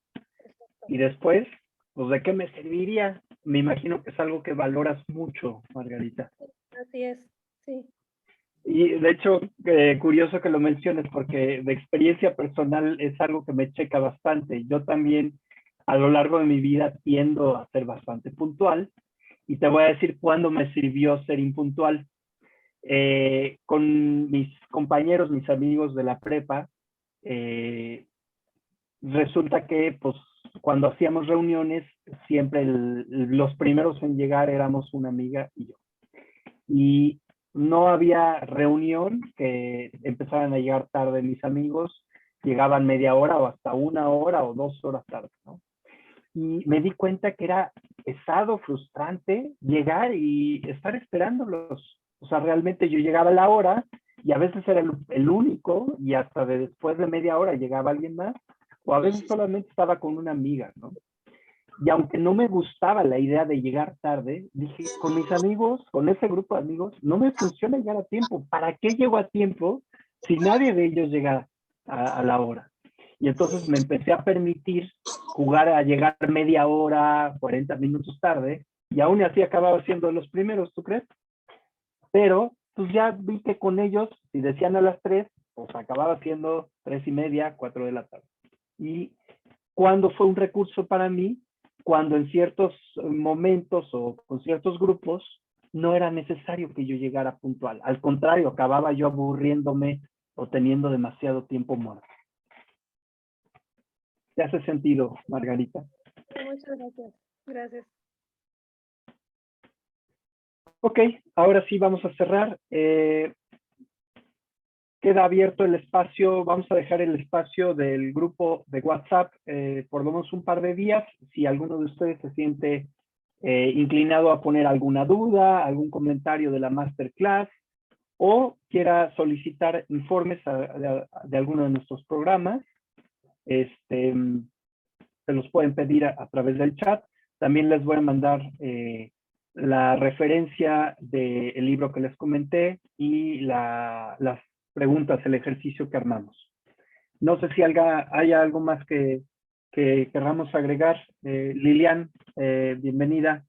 Speaker 1: Y después, pues ¿de qué me serviría? Me imagino que es algo que valoras mucho, Margarita.
Speaker 12: Así es, sí.
Speaker 1: Y de hecho, curioso que lo menciones porque de experiencia personal es algo que me checa bastante. Yo también a lo largo de mi vida tiendo a ser bastante puntual y te voy a decir cuándo me sirvió ser impuntual. Con mis compañeros, mis amigos de la prepa, resulta que pues cuando hacíamos reuniones, siempre los primeros en llegar éramos una amiga y yo. Y no había reunión que empezaran a llegar tarde mis amigos, llegaban media hora o hasta 1 hora o 2 horas tarde, ¿no? Y me di cuenta que era pesado, frustrante llegar y estar esperándolos. O sea, realmente yo llegaba a la hora y a veces era el único y hasta después de media hora llegaba alguien más o a veces solamente estaba con una amiga, ¿no? Y aunque no me gustaba la idea de llegar tarde, dije, con mis amigos, con ese grupo de amigos, no me funciona llegar a tiempo. ¿Para qué llego a tiempo si nadie de ellos llega a la hora? Y entonces me empecé a permitir jugar a llegar media hora, 40 minutos tarde, y aún así acababa siendo de los primeros, ¿tú crees? Pero pues ya vi que con ellos, si decían a las 3, pues acababa siendo 3:30, 4 de la tarde. Y cuando fue un recurso para mí, cuando en ciertos momentos o con ciertos grupos no era necesario que yo llegara puntual. Al contrario, acababa yo aburriéndome o teniendo demasiado tiempo muerto. ¿Te hace sentido, Margarita?
Speaker 12: Muchas gracias. Gracias.
Speaker 1: Ok, ahora sí vamos a cerrar. Queda abierto el espacio, vamos a dejar el espacio del grupo de WhatsApp por lo menos un par de días. Si alguno de ustedes se siente inclinado a poner alguna duda, algún comentario de la masterclass o quiera solicitar informes de alguno de nuestros programas, se los pueden pedir a través del chat. También les voy a mandar la referencia del libro que les comenté y las preguntas, el ejercicio que armamos. No sé si haya algo más que querramos agregar. Lilian, bienvenida.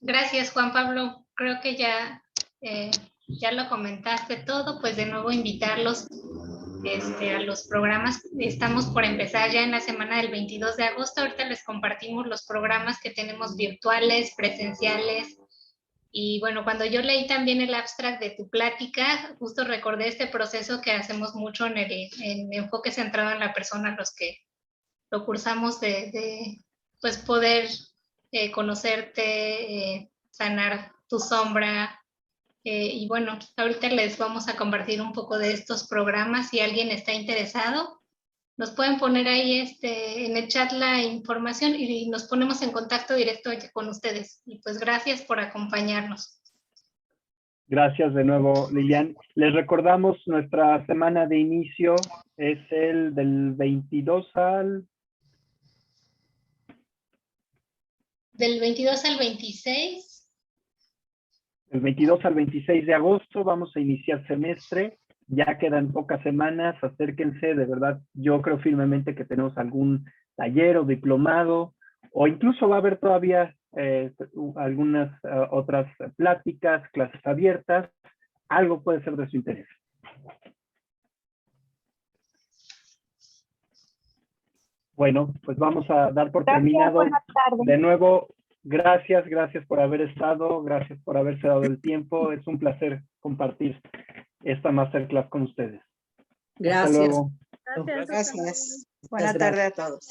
Speaker 7: Gracias, Juan Pablo. Creo que ya lo comentaste todo. Pues de nuevo invitarlos a los programas. Estamos por empezar ya en la semana del 22 de agosto. Ahorita les compartimos los programas que tenemos virtuales, presenciales. Y bueno, cuando yo leí también el abstract de tu plática, justo recordé este proceso que hacemos mucho en enfoque centrado en la persona, los que lo cursamos de pues poder conocerte, sanar tu sombra. Y bueno, ahorita les vamos a compartir un poco de estos programas. Si alguien está interesado, nos pueden poner ahí en el chat la información y nos ponemos en contacto directo con ustedes. Y pues gracias por acompañarnos.
Speaker 1: Gracias de nuevo, Lilian. Les recordamos, nuestra semana de inicio es el del 22 al...
Speaker 7: Del 22 al 26.
Speaker 1: El 22 al 26 de agosto vamos a iniciar semestre. Ya quedan pocas semanas, acérquense, de verdad, yo creo firmemente que tenemos algún taller o diplomado, o incluso va a haber todavía algunas otras pláticas, clases abiertas, algo puede ser de su interés. Bueno, pues vamos a dar por terminado. De nuevo, gracias por haber estado, gracias por haberse dado el tiempo, es un placer compartir esta masterclass con ustedes.
Speaker 4: Gracias.
Speaker 1: Hasta luego.
Speaker 12: Gracias.
Speaker 3: Gracias. Buena tarde a todos.